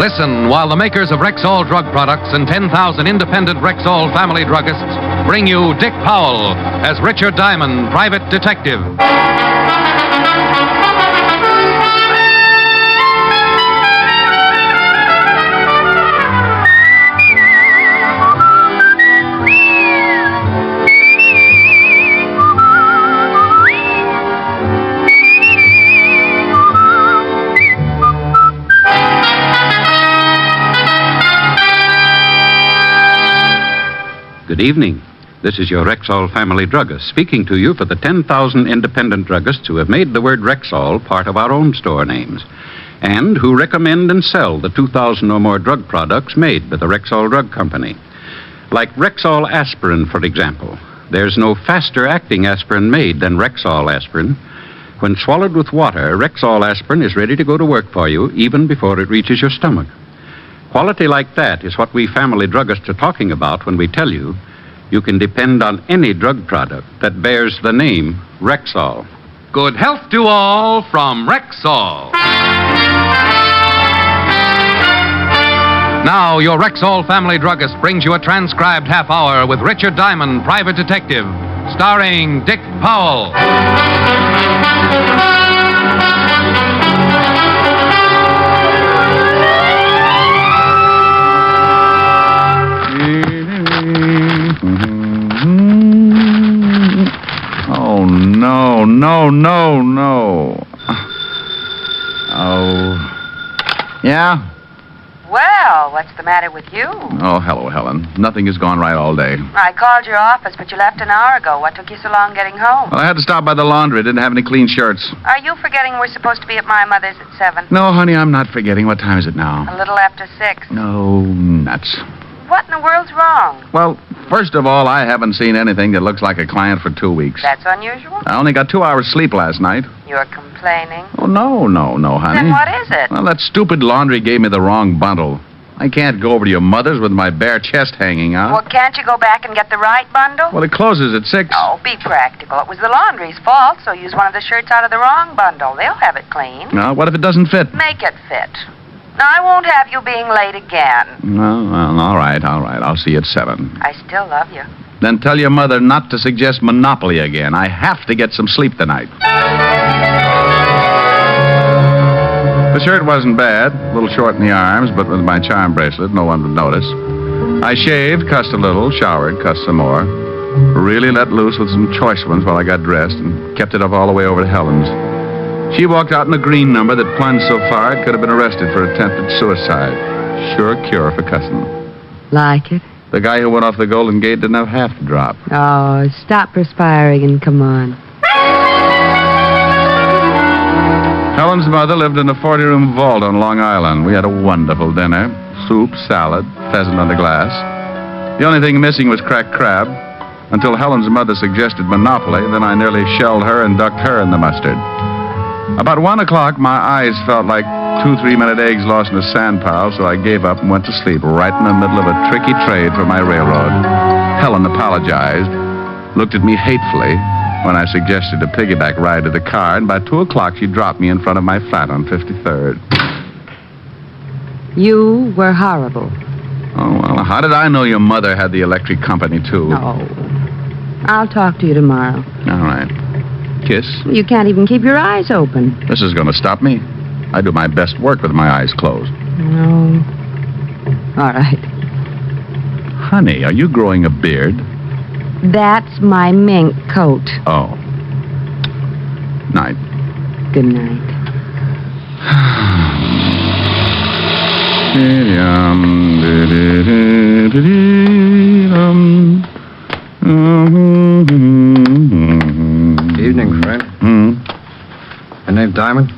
Listen while the makers of Rexall drug products and 10,000 independent Rexall family druggists bring you Dick Powell as Richard Diamond, private detective. Good evening. This is your Rexall family druggist speaking to you for the 10,000 independent druggists who have made the word Rexall part of our own store names and who recommend and sell the 2,000 or more drug products made by the Rexall Drug Company. Like Rexall aspirin, for example. There's no faster acting aspirin made than Rexall aspirin. When swallowed with water, Rexall aspirin is ready to go to work for you even before it reaches your stomach. Quality like that is what we family druggists are talking about when we tell you you can depend on any drug product that bears the name Rexall. Good health to all from Rexall. Now, your Rexall family druggist brings you a transcribed half hour with Richard Diamond, private detective, starring Dick Powell. Oh, no. Oh. Yeah? Well, what's the matter with you? Oh, hello, Helen. Nothing has gone right all day. I called your office, but you left an hour ago. What took you so long getting home? Well, I had to stop by the laundry. Didn't have any clean shirts. Are you forgetting we're supposed to be at my mother's at 7? No, honey, I'm not forgetting. What time is it now? A little after 6. No, nuts. What in the world's wrong? Well, first of all, I haven't seen anything that looks like a client for 2 weeks. That's unusual. I only got 2 hours sleep last night. You're complaining? Oh, no, honey. Then what is it? Well, that stupid laundry gave me the wrong bundle. I can't go over to your mother's with my bare chest hanging out. Well, can't you go back and get the right bundle? Well, it closes at 6. Oh, be practical. It was the laundry's fault, so use one of the shirts out of the wrong bundle. They'll have it clean. Now, what if it doesn't fit? Make it fit. Now, I won't have you being late again. Well, all right. I'll see you at 7. I still love you. Then tell your mother not to suggest Monopoly again. I have to get some sleep tonight. The shirt wasn't bad, a little short in the arms, but with my charm bracelet, no one would notice. I shaved, cussed a little, showered, cussed some more. Really let loose with some choice ones while I got dressed and kept it up all the way over to Helen's. She walked out in a green number that plunged so far it could have been arrested for attempted suicide. Sure cure for cussing. Like it? The guy who went off the Golden Gate didn't have half the drop. Oh, stop perspiring and come on. Helen's mother lived in a 40-room vault on Long Island. We had a wonderful dinner. Soup, salad, pheasant under glass. The only thing missing was cracked crab. Until Helen's mother suggested Monopoly, then I nearly shelled her and ducked her in the mustard. About 1 o'clock, my eyes felt like 2 3-minute eggs lost in a sand pile, so I gave up and went to sleep right in the middle of a tricky trade for my railroad. Helen apologized, looked at me hatefully when I suggested a piggyback ride to the car, and by 2 o'clock she dropped me in front of my flat on 53rd. You were horrible. Oh, well, how did I know your mother had the electric company, too? No. I'll talk to you tomorrow. All right. Kiss? You can't even keep your eyes open. This is going to stop me. I do my best work with my eyes closed. No. All right. Honey, are you growing a beard? That's my mink coat. Oh. Night. Good night. Evening, friend. Your name Diamond?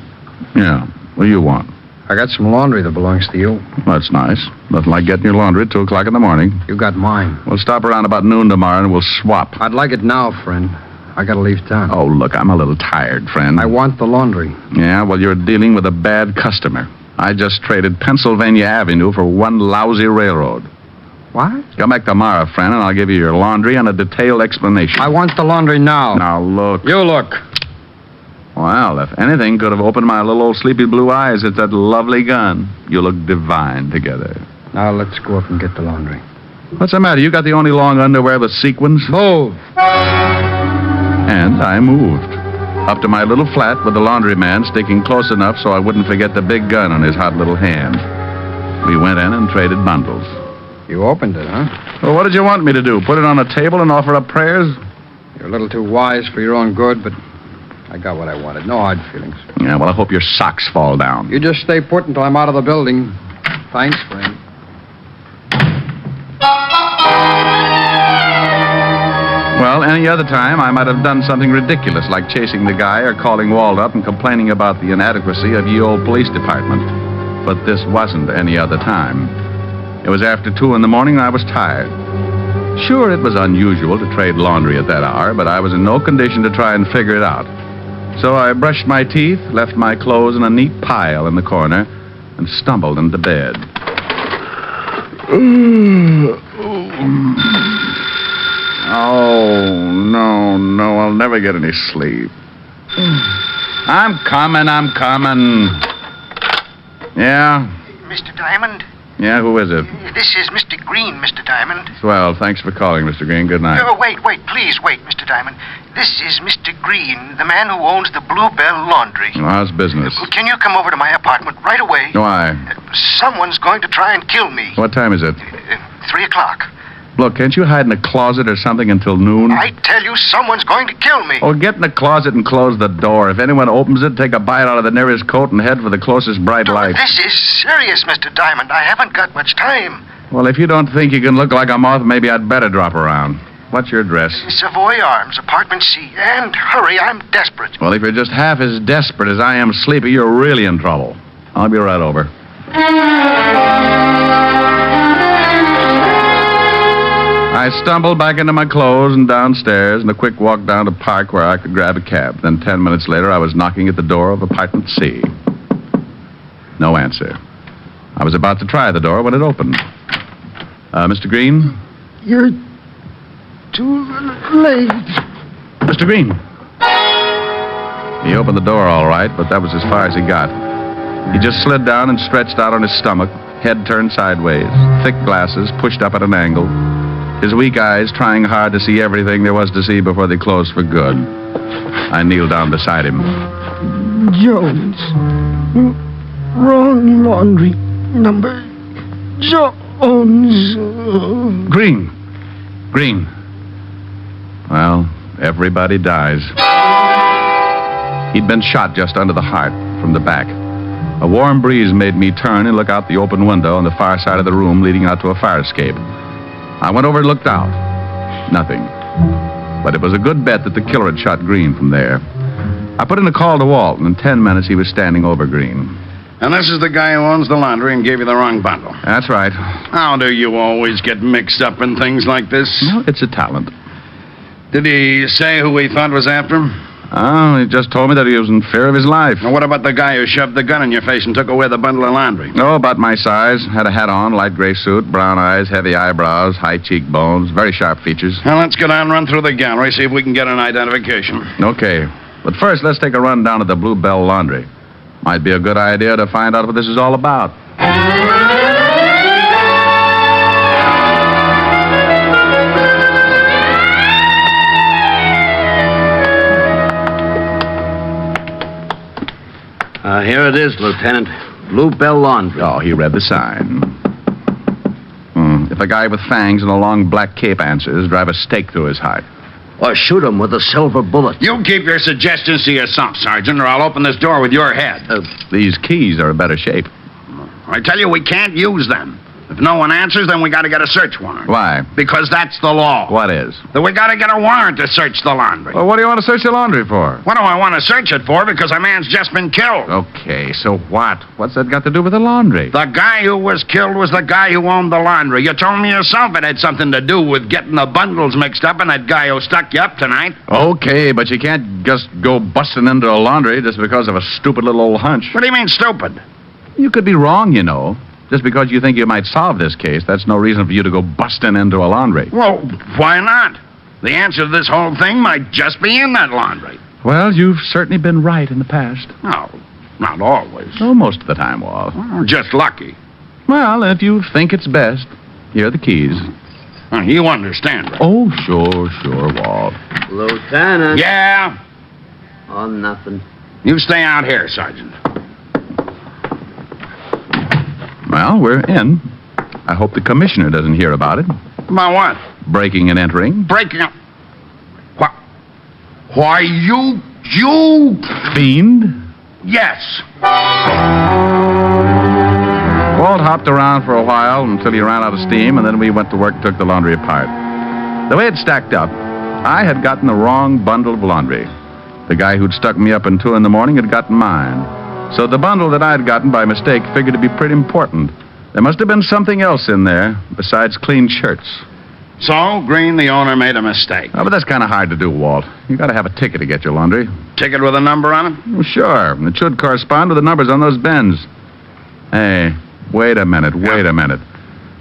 Yeah. What do you want? I got some laundry that belongs to you. That's nice. Nothing like getting your laundry at 2 o'clock in the morning. You got mine. We'll stop around about noon tomorrow and we'll swap. I'd like it now, friend. I gotta leave town. Oh, look, I'm a little tired, friend. I want the laundry. Yeah, well, you're dealing with a bad customer. I just traded Pennsylvania Avenue for one lousy railroad. What? Come back tomorrow, friend, and I'll give you your laundry and a detailed explanation. I want the laundry now. Now, look. You look. Well, if anything could have opened my little old sleepy blue eyes, it's that lovely gun. You look divine together. Now let's go up and get the laundry. What's the matter? You got the only long underwear with sequins? Move! And I moved. Up to my little flat with the laundryman sticking close enough so I wouldn't forget the big gun on his hot little hand. We went in and traded bundles. You opened it, huh? Well, what did you want me to do? Put it on a table and offer up prayers? You're a little too wise for your own good, but I got what I wanted. No hard feelings. Yeah, well, I hope your socks fall down. You just stay put until I'm out of the building. Thanks, friend. Well, any other time, I might have done something ridiculous, like chasing the guy or calling Walt up and complaining about the inadequacy of ye old police department. But this wasn't any other time. It was after 2 in the morning, and I was tired. Sure, it was unusual to trade laundry at that hour, but I was in no condition to try and figure it out. So I brushed my teeth, left my clothes in a neat pile in the corner, and stumbled into bed. Oh, no, I'll never get any sleep. I'm coming. Yeah? Mr. Diamond? Yeah, who is it? This is Mr. Green, Mr. Diamond. Well, thanks for calling, Mr. Green. Good night. Wait, please wait, Mr. Diamond. This is Mr. Green, the man who owns the Bluebell Laundry. Well, how's business? Can you come over to my apartment right away? Why? Someone's going to try and kill me. What time is it? 3 o'clock. Look, can't you hide in a closet or something until noon? I tell you, someone's going to kill me. Oh, get in the closet and close the door. If anyone opens it, take a bite out of the nearest coat and head for the closest bright light. This is serious, Mr. Diamond. I haven't got much time. Well, if you don't think you can look like a moth, maybe I'd better drop around. What's your address? Savoy Arms, apartment C. And hurry, I'm desperate. Well, if you're just half as desperate as I am sleepy, you're really in trouble. I'll be right over. I stumbled back into my clothes and downstairs and a quick walk down to the park where I could grab a cab. Then 10 minutes later, I was knocking at the door of apartment C. No answer. I was about to try the door when it opened. Mr. Green? You're too late. Mr. Green! He opened the door all right, but that was as far as he got. He just slid down and stretched out on his stomach, head turned sideways, thick glasses pushed up at an angle, his weak eyes trying hard to see everything there was to see before they closed for good. I kneeled down beside him. Jones. Wrong laundry number. Jones. Green. Well, everybody dies. He'd been shot just under the heart from the back. A warm breeze made me turn and look out the open window on the far side of the room leading out to a fire escape. I went over and looked out. Nothing. But it was a good bet that the killer had shot Green from there. I put in a call to Walt, and in 10 minutes he was standing over Green. And this is the guy who owns the laundry and gave you the wrong bundle. That's right. How do you always get mixed up in things like this? Well, it's a talent. Did he say who he thought was after him? Oh, he just told me that he was in fear of his life. Now, what about the guy who shoved the gun in your face and took away the bundle of laundry? Oh, about my size. Had a hat on, light gray suit, brown eyes, heavy eyebrows, high cheekbones, very sharp features. Now, let's go down and run through the gallery, see if we can get an identification. Okay. But first, let's take a run down to the Bluebell Laundry. Might be a good idea to find out what this is all about. Here it is, Lieutenant. Bluebell Laundry. Oh, he read the sign. If a guy with fangs and a long black cape answers, drive a stake through his heart. Or shoot him with a silver bullet. You keep your suggestions to yourself, Sergeant, or I'll open this door with your head. These keys are in better shape. I tell you, we can't use them. If no one answers, then we got to get a search warrant. Why? Because that's the law. What is? That we got to get a warrant to search the laundry. Well, what do you want to search the laundry for? What do I want to search it for? Because a man's just been killed. Okay, so what? What's that got to do with the laundry? The guy who was killed was the guy who owned the laundry. You told me yourself it had something to do with getting the bundles mixed up and that guy who stuck you up tonight. Okay, but you can't just go busting into a laundry just because of a stupid little old hunch. What do you mean, stupid? You could be wrong, you know. Just because you think you might solve this case, that's no reason for you to go busting into a laundry. Well, why not? The answer to this whole thing might just be in that laundry. Well, you've certainly been right in the past. No, not always. Oh, most of the time, Walt. Just lucky. Well, if you think it's best, here are the keys. You understand. Oh, sure, Walt. Lieutenant. Yeah? Oh, nothing. You stay out here, Sergeant. Well, we're in. I hope the commissioner doesn't hear about it. About what? Breaking and entering. Breaking up. What? Why, you... Fiend? Yes. Walt hopped around for a while until he ran out of steam, and then we went to work and took the laundry apart. The way it stacked up, I had gotten the wrong bundle of laundry. The guy who'd stuck me up in 2 a.m. had gotten mine. So the bundle that I'd gotten by mistake figured to be pretty important. There must have been something else in there besides clean shirts. So, Green, the owner, made a mistake. Oh, but that's kind of hard to do, Walt. You got to have a ticket to get your laundry. Ticket with a number on it? Well, sure. And it should correspond with the numbers on those bins. Hey, wait a minute.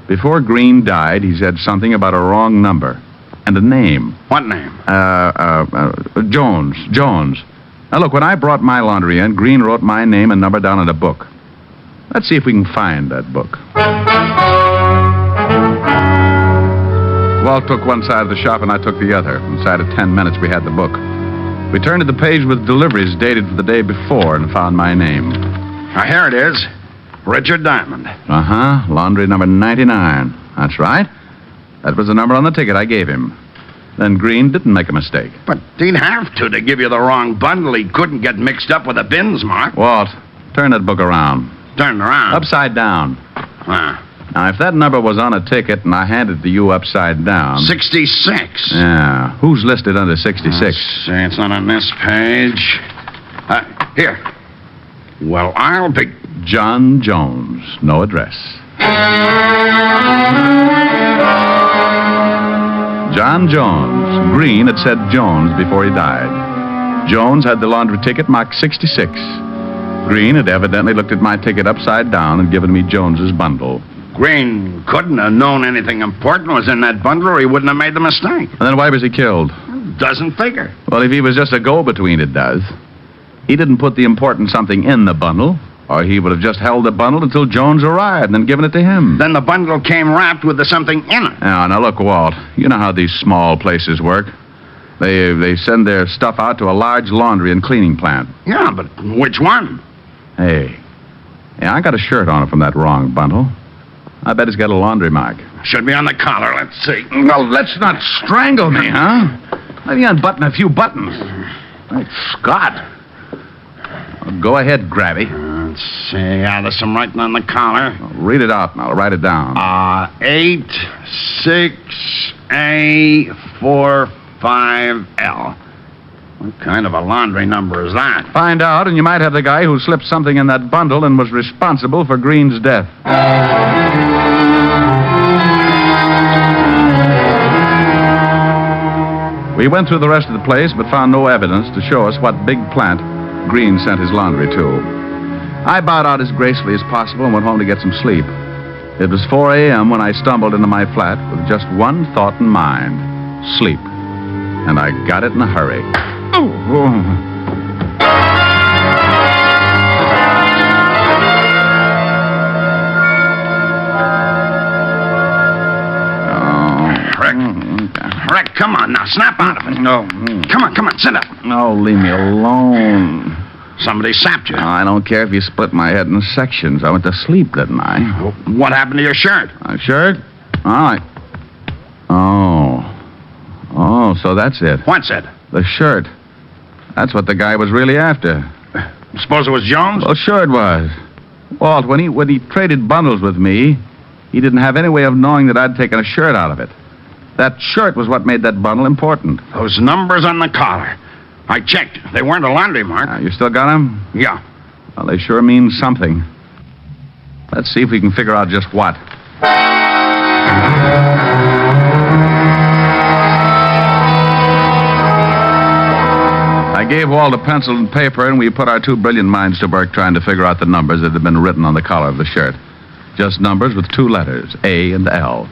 Before Green died, he said something about a wrong number and a name. What name? Jones. Now, look, when I brought my laundry in, Green wrote my name and number down in a book. Let's see if we can find that book. Walt took one side of the shop and I took the other. Inside of 10 minutes, we had the book. We turned to the page with deliveries dated for the day before and found my name. Now, here it is. Richard Diamond. Uh-huh. Laundry number 99. That's right. That was the number on the ticket I gave him. Then Green didn't make a mistake. But he'd have to give you the wrong bundle. He couldn't get mixed up with the bins, Mark. Walt, turn that book around. Turn around. Upside down. Ah. Now, if that number was on a ticket and I handed it to you upside down... 66. Yeah. Who's listed under 66? Let's see, it's not on this page. Here. Well, I'll be... John Jones. No address. John Jones. Green had said Jones before he died. Jones had the laundry ticket marked 66. Green had evidently looked at my ticket upside down and given me Jones's bundle. Green couldn't have known anything important was in that bundle or he wouldn't have made the mistake. And then why was he killed? Doesn't figure. Well, if he was just a go-between, it does. He didn't put the important something in the bundle, or he would have just held the bundle until Jones arrived and then given it to him. Then the bundle came wrapped with something in it. Now, look, Walt, you know how these small places work. They send their stuff out to a large laundry and cleaning plant. Yeah, but which one? Hey, I got a shirt on it from that wrong bundle. I bet it's got a laundry mark. Should be on the collar. Let's see. No, let's not strangle me, huh? Let me unbutton a few buttons. Great Scott. Well, go ahead, Grabby. Let's see. Yeah, there's some writing on the collar. Well, read it out and I'll write it down. 86A45L. What kind of a laundry number is that? Find out, and you might have the guy who slipped something in that bundle and was responsible for Green's death. We went through the rest of the place, but found no evidence to show us what big plant Green sent his laundry to. I bowed out as gracefully as possible and went home to get some sleep. It was 4 a.m. when I stumbled into my flat with just one thought in mind: sleep. And I got it in a hurry. Rick, come on now. Snap out of it. No. Come on, sit up. No, leave me alone. Somebody sapped you. I don't care if you split my head in sections. I went to sleep, didn't I? What happened to your shirt? My shirt? All right. Oh, so that's it. What's it? The shirt. That's what the guy was really after. Suppose it was Jones? Well, sure it was. Walt, when he traded bundles with me, he didn't have any way of knowing that I'd taken a shirt out of it. That shirt was what made that bundle important. Those numbers on the collar. I checked. They weren't a laundry mark. You still got them? Yeah. Well, they sure mean something. Let's see if we can figure out just what. I gave Walt a pencil and paper, and we put our two brilliant minds to work trying to figure out the numbers that had been written on the collar of the shirt. Just numbers with two letters, A and L.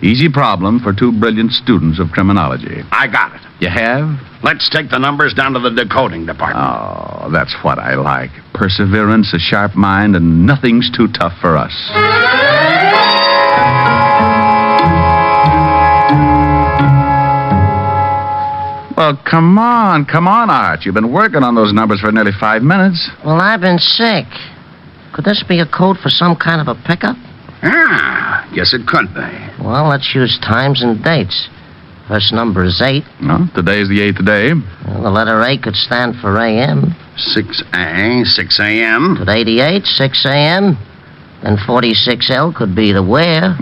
Easy problem for two brilliant students of criminology. I got it. You have? Let's take the numbers down to the decoding department. Oh, that's what I like. Perseverance, a sharp mind, and nothing's too tough for us. Well, come on, Art. You've been working on those numbers for nearly 5 minutes. Well, I've been sick. Could this be a code for some kind of a pickup? Ah, guess it could be. Well, let's use times and dates. First number is 8. No, today's the 8th day. Well, the letter A could stand for A.M. 6A, 6 a.m. Could 88, 6 A.M. Then 46L could be the where.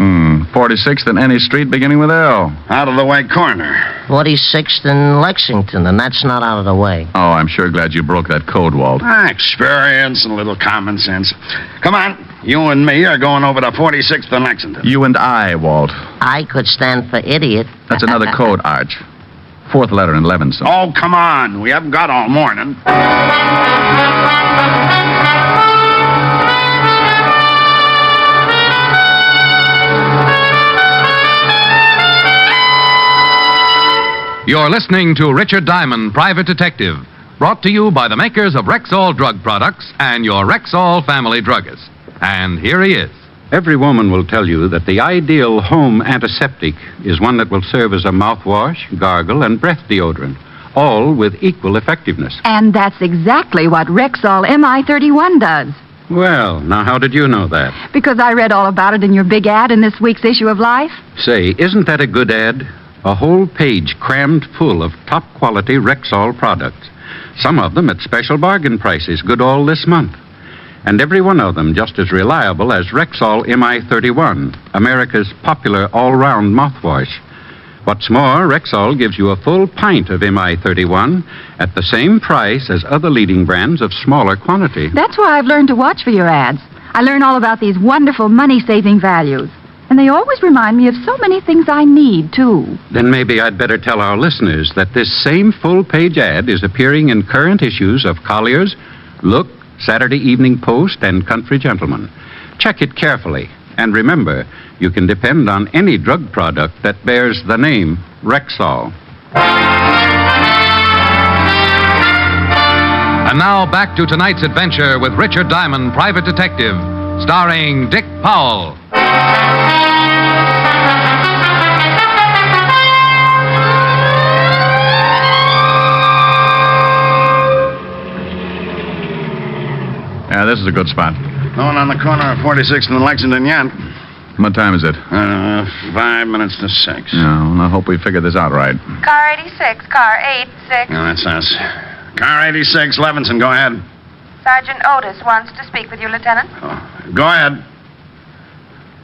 46th in any street beginning with L. Out of the way corner. 46th in Lexington, and that's not out of the way. Oh, I'm sure glad you broke that code, Walt. Experience and a little common sense. Come on, you and me are going over to 46th and Lexington. You and I, Walt. I could stand for idiot. That's another code, Arch. Fourth letter in Levinson. Oh, come on. We haven't got all morning. You're listening to Richard Diamond, Private Detective, brought to you by the makers of Rexall Drug Products and your Rexall family druggist. And here he is. Every woman will tell you that the ideal home antiseptic is one that will serve as a mouthwash, gargle, and breath deodorant, all with equal effectiveness. And that's exactly what Rexall MI31 does. Well, now how did you know that? Because I read all about it in your big ad in this week's issue of Life. Say, isn't that a good ad? A whole page crammed full of top-quality Rexall products. Some of them at special bargain prices, good all this month. And every one of them just as reliable as Rexall MI31, America's popular all-round mouthwash. What's more, Rexall gives you a full pint of MI31 at the same price as other leading brands of smaller quantity. That's why I've learned to watch for your ads. I learn all about these wonderful money-saving values. And they always remind me of so many things I need, too. Then maybe I'd better tell our listeners that this same full-page ad is appearing in current issues of Collier's, Look, Saturday Evening Post, and Country Gentleman. Check it carefully. And remember, you can depend on any drug product that bears the name Rexall. And now back to tonight's adventure with Richard Diamond, Private Detective, starring Dick Powell. Yeah, this is a good spot. No one on the corner of 46th and Lexington yet. What time is it? 5 minutes to 6. No, I hope we figured this out right. Car 86, car 86. Yeah, that's us. Car 86, Levinson, go ahead. Sergeant Otis wants to speak with you, Lieutenant. Go ahead.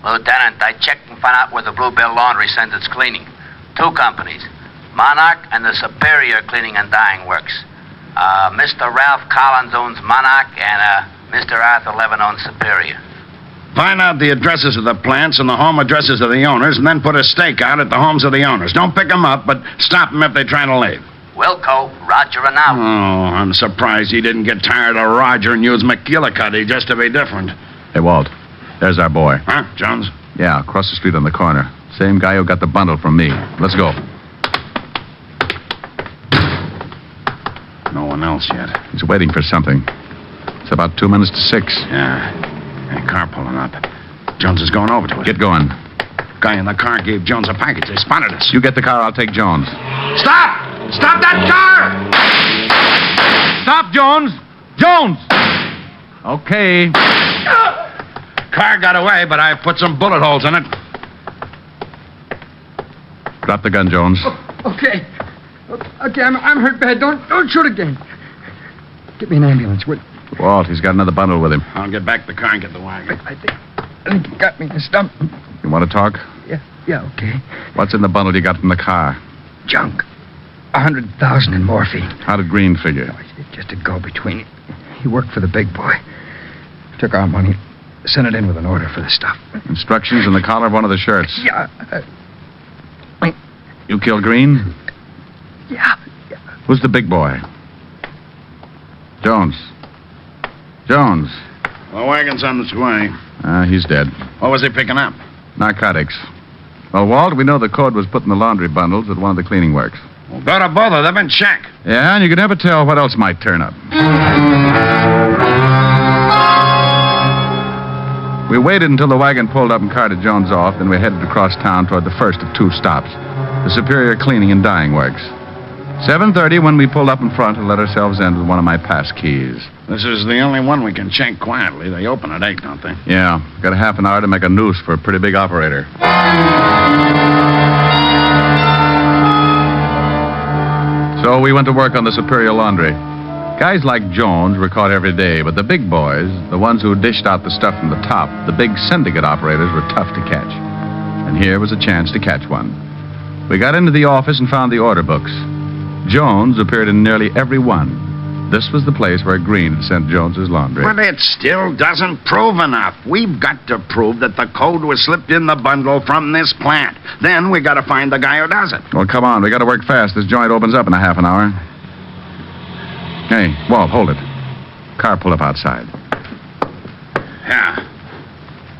Lieutenant, I checked and found out where the Bluebell Laundry sends its cleaning. 2 companies, Monarch and the Superior Cleaning and Dyeing Works. Mr. Ralph Collins owns Monarch, and Mr. Arthur Levin owns Superior. Find out the addresses of the plants and the home addresses of the owners, and then put a stake out at the homes of the owners. Don't pick them up, but stop them if they try to leave. Wilco, Roger, and out. Oh, I'm surprised he didn't get tired of Roger and use McGillicuddy just to be different. Hey, Walt, there's our boy. Huh, Jones? Yeah, across the street on the corner. Same guy who got the bundle from me. Let's go. No one else yet. He's waiting for something. It's about 2 minutes to 6. Yeah. A car pulling up. Jones is going over to it. Get going. Guy in the car gave Jones a package. They spotted us. You get the car, I'll take Jones. Stop! Stop that car! Stop, Jones! Jones! Okay. Car got away, but I put some bullet holes in it. Drop the gun, Jones. Okay. Okay, I'm hurt bad. Don't shoot again. Get me an ambulance, will you? Walt, he's got another bundle with him. I'll get back the car and get the wagon. I think he got me in the stomach. You want to talk? Yeah, okay. What's in the bundle you got from the car? Junk. 100,000 in morphine. How did Green figure? It's just a go-between. He worked for the big boy. Took our money, sent it in with an order for the stuff. Instructions in the collar of one of the shirts. Yeah. You killed Green? Yeah. Who's the big boy? Jones. Jones. The wagon's on its way. He's dead. What was he picking up? Narcotics. Well, Walt, we know the code was put in the laundry bundles at one of the cleaning works. Well, go to both of them and check. Yeah, and you can never tell what else might turn up. We waited until the wagon pulled up and carted Jones off, then we headed across town toward the first of two stops, the Superior Cleaning and Dyeing Works. 7:30 when we pulled up in front and let ourselves in with one of my pass keys. This is the only one we can check quietly. They open at 8, don't they? Yeah, got a half an hour to make a noose for a pretty big operator. So we went to work on the Superior Laundry. Guys like Jones were caught every day, but the big boys, the ones who dished out the stuff from the top, the big syndicate operators, were tough to catch. And here was a chance to catch one. We got into the office and found the order books. Jones appeared in nearly every one. This was the place where Green had sent Jones's laundry. But it still doesn't prove enough. We've got to prove that the code was slipped in the bundle from this plant. Then we got to find the guy who does it. Well, come on. We got to work fast. This joint opens up in a half an hour. Hey, Walt, hold it. Car pulled up outside. Yeah.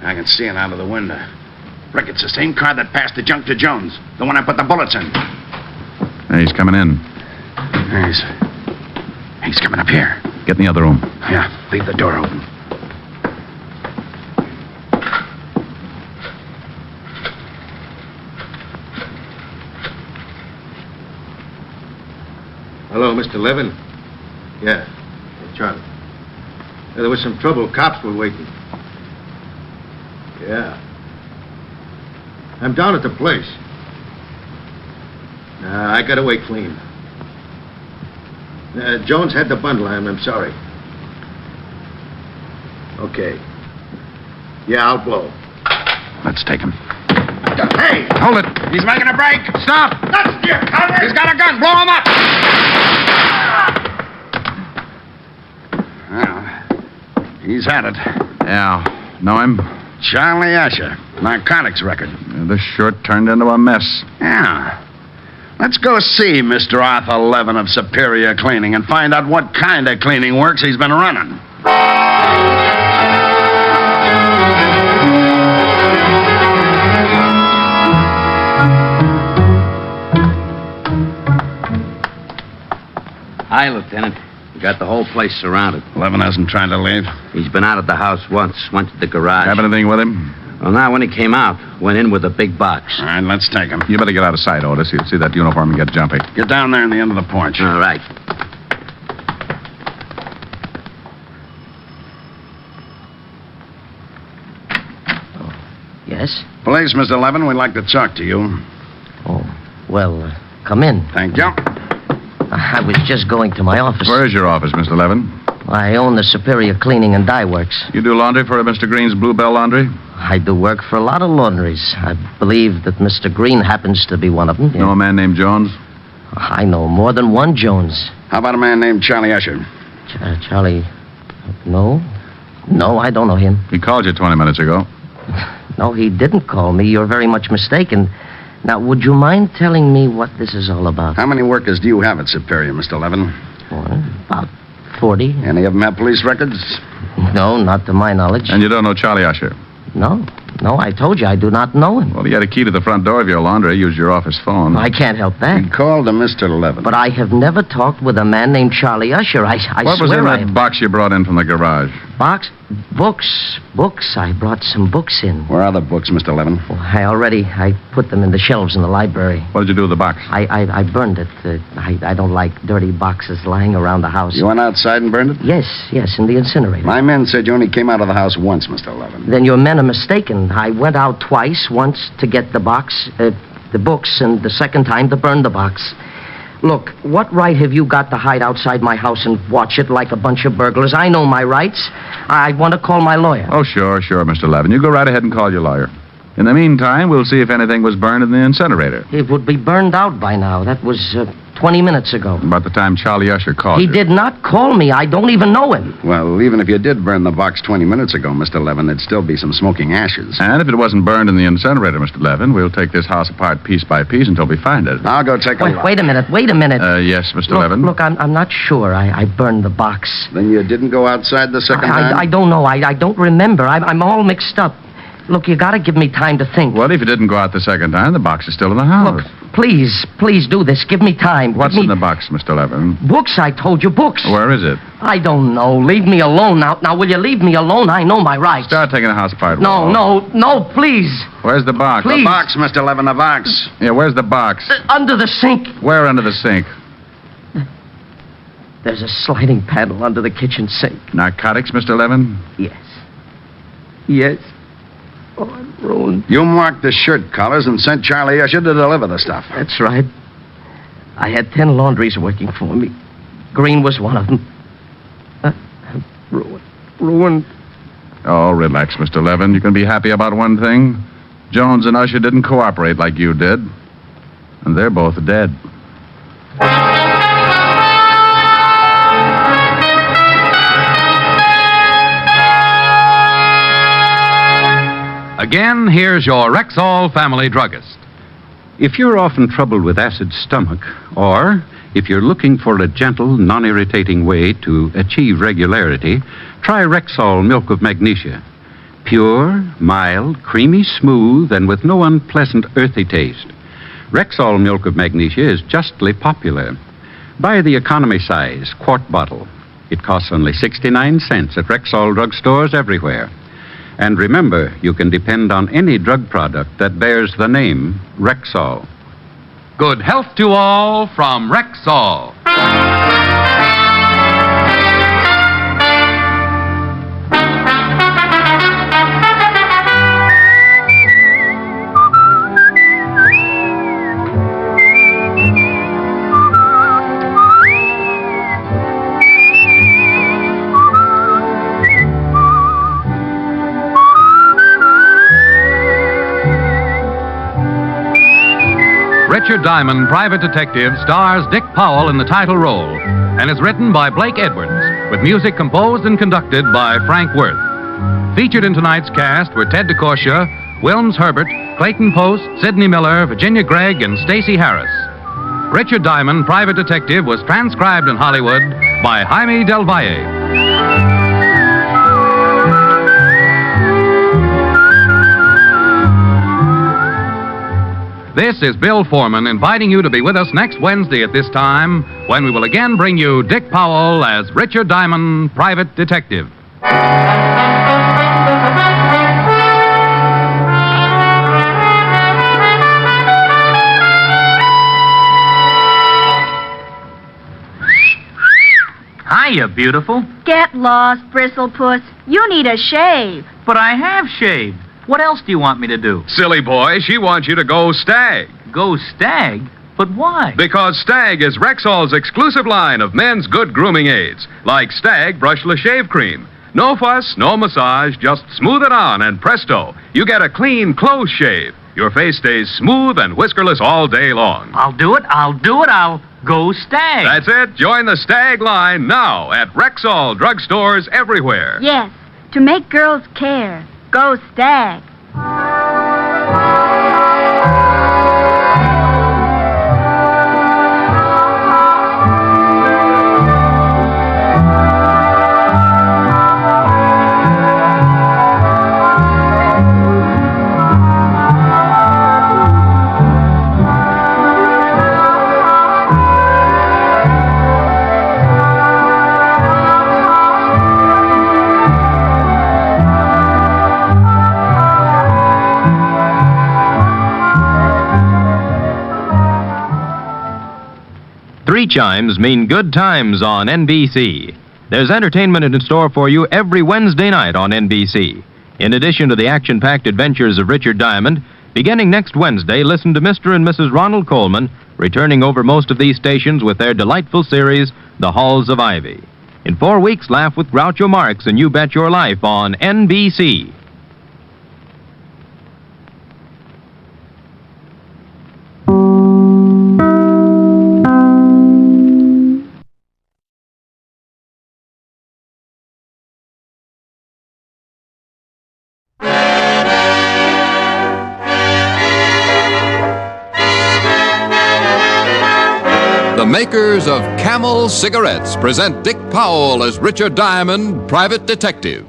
I can see it out of the window. Rick, it's the same car that passed the junk to Jones. The one I put the bullets in. Hey, he's coming in. He's coming up here. Get in the other room. Yeah, leave the door open. Hello, Mr. Levin? Yeah, Charlie. There was some trouble. Cops were waiting. Yeah. I'm down at the place. I got away clean. Jones had the bundle. I'm sorry. Okay. Yeah, I'll blow. Let's take him. Hey! Hold it. He's making a break. Stop! That's you, Conrad! He's got a gun. Blow him up! Well, he's had it. Yeah. Know him? Charlie Usher. Narcotics record. This sure turned into a mess. Yeah. Let's go see Mr. Arthur Levin of Superior Cleaning and find out what kind of cleaning works he's been running. Hi, Lieutenant. We got the whole place surrounded. Levin hasn't tried to leave. He's been out of the house once, went to the garage. Have anything with him? Well, now, when he came out, went in with a big box. All right, let's take him. You better get out of sight, Otis. You'll see that uniform and get jumpy. Get down there in the end of the porch. All right. Yes? Police, Mr. Levin, we'd like to talk to you. Oh, well, come in. Thank you. I was just going to my office. Where is your office, Mr. Levin? I own the Superior Cleaning and Dye Works. You do laundry for Mr. Green's Bluebell Laundry? I do work for a lot of laundries. I believe that Mr. Green happens to be one of them. Know a man named Jones? I know more than one Jones. How about a man named Charlie Usher? Charlie... No. No, I don't know him. He called you 20 minutes ago. No, he didn't call me. You're very much mistaken. Now, would you mind telling me what this is all about? How many workers do you have at Superior, Mr. Levin? Well, about 40. Any of them have police records? No, not to my knowledge. And you don't know Charlie Usher? No. No, I told you I do not know him. Well, he had a key to the front door of your laundry. Used your office phone. I can't help that. He called to Mr. Levin. But I have never talked with a man named Charlie Usher. I what was swear in that box you brought in from the garage? Box? Books. Books. I brought some books in. Where are the books, Mr. Levin? Well, I put them in the shelves in the library. What did you do with the box? I burned it. I don't like dirty boxes lying around the house. You went outside and burned it? Yes, in the incinerator. My men said you only came out of the house once, Mr. Levin. Then your men are mistaken. I went out twice, once to get the box, the books, and the second time to burn the box. Look, what right have you got to hide outside my house and watch it like a bunch of burglars? I know my rights. I want to call my lawyer. Oh, sure, Mr. Levin. You go right ahead and call your lawyer. In the meantime, we'll see if anything was burned in the incinerator. It would be burned out by now. That was 20 minutes ago. About the time Charlie Usher called He you. did not call me. I don't even know him. Well, even if you did burn the box 20 minutes ago, Mr. Levin, there'd still be some smoking ashes. And if it wasn't burned in the incinerator, Mr. Levin, we'll take this house apart piece by piece until we find it. I'll go take a look. Wait a minute. Yes, Mr. Levin? Look, I'm not sure. I burned the box. Then you didn't go outside the second time? I don't know. I don't remember. I'm all mixed up. Look, you gotta give me time to think. Well, if you didn't go out the second time, the box is still in the house. Look, please do this. Give me time. What's in the box, Mr. Levin? Books, I told you, books. Where is it? I don't know. Leave me alone now. Now, will you leave me alone? I know my rights. Start taking the house apart. No, please. Where's the box? Please. The box, Mr. Levin, the box. Yeah, where's the box? Under the sink. Where under the sink? There's a sliding panel under the kitchen sink. Narcotics, Mr. Levin? Yes. Oh, I'm ruined. You marked the shirt collars and sent Charlie Usher to deliver the stuff. That's right. I had 10 laundries working for me. Green was one of them. I'm ruined. Oh, relax, Mr. Levin. You can be happy about one thing. Jones and Usher didn't cooperate like you did. And they're both dead. Again, here's your Rexall family druggist. If you're often troubled with acid stomach, or if you're looking for a gentle, non-irritating way to achieve regularity, try Rexall Milk of Magnesia. Pure, mild, creamy smooth, and with no unpleasant earthy taste. Rexall Milk of Magnesia is justly popular. Buy the economy size, quart bottle. It costs only 69 cents at Rexall drugstores everywhere. And remember, you can depend on any drug product that bears the name Rexall. Good health to all from Rexall. Richard Diamond, Private Detective, stars Dick Powell in the title role and is written by Blake Edwards, with music composed and conducted by Frank Worth. Featured in tonight's cast were Ted DeCorsia, Wilms Herbert, Clayton Post, Sidney Miller, Virginia Gregg, and Stacey Harris. Richard Diamond, Private Detective, was transcribed in Hollywood by Jaime Del Valle. This is Bill Foreman inviting you to be with us next Wednesday at this time when we will again bring you Dick Powell as Richard Diamond, Private Detective. Hiya, beautiful. Get lost, Bristlepuss. You need a shave. But I have shaved. What else do you want me to do? Silly boy, she wants you to go Stag. Go Stag? But why? Because Stag is Rexall's exclusive line of men's good grooming aids, like Stag Brushless Shave Cream. No fuss, no massage, just smooth it on and presto, you get a clean, close shave. Your face stays smooth and whiskerless all day long. I'll do it. I'll go Stag. That's it. Join the Stag line now at Rexall drugstores everywhere. Yes, to make girls care. Go Stag. Three chimes mean good times on NBC. There's entertainment in store for you every Wednesday night on NBC. In addition to the action-packed adventures of Richard Diamond, beginning next Wednesday, listen to Mr. and Mrs. Ronald Coleman, returning over most of these stations with their delightful series, The Halls of Ivy. In 4 weeks, laugh with Groucho Marx and You Bet Your Life on NBC. The makers of Camel cigarettes present Dick Powell as Richard Diamond, Private Detective.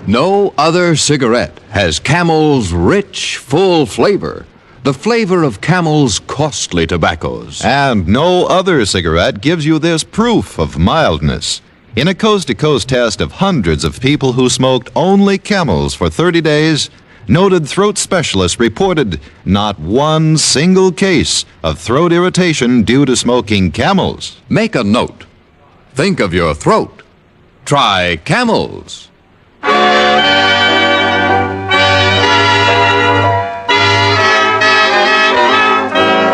No other cigarette has Camel's rich, full flavor, the flavor of Camel's costly tobaccos. And no other cigarette gives you this proof of mildness. In a coast-to-coast test of hundreds of people who smoked only Camels for 30 days, noted throat specialists reported not one single case of throat irritation due to smoking Camels. Make a note. Think of your throat. Try Camels.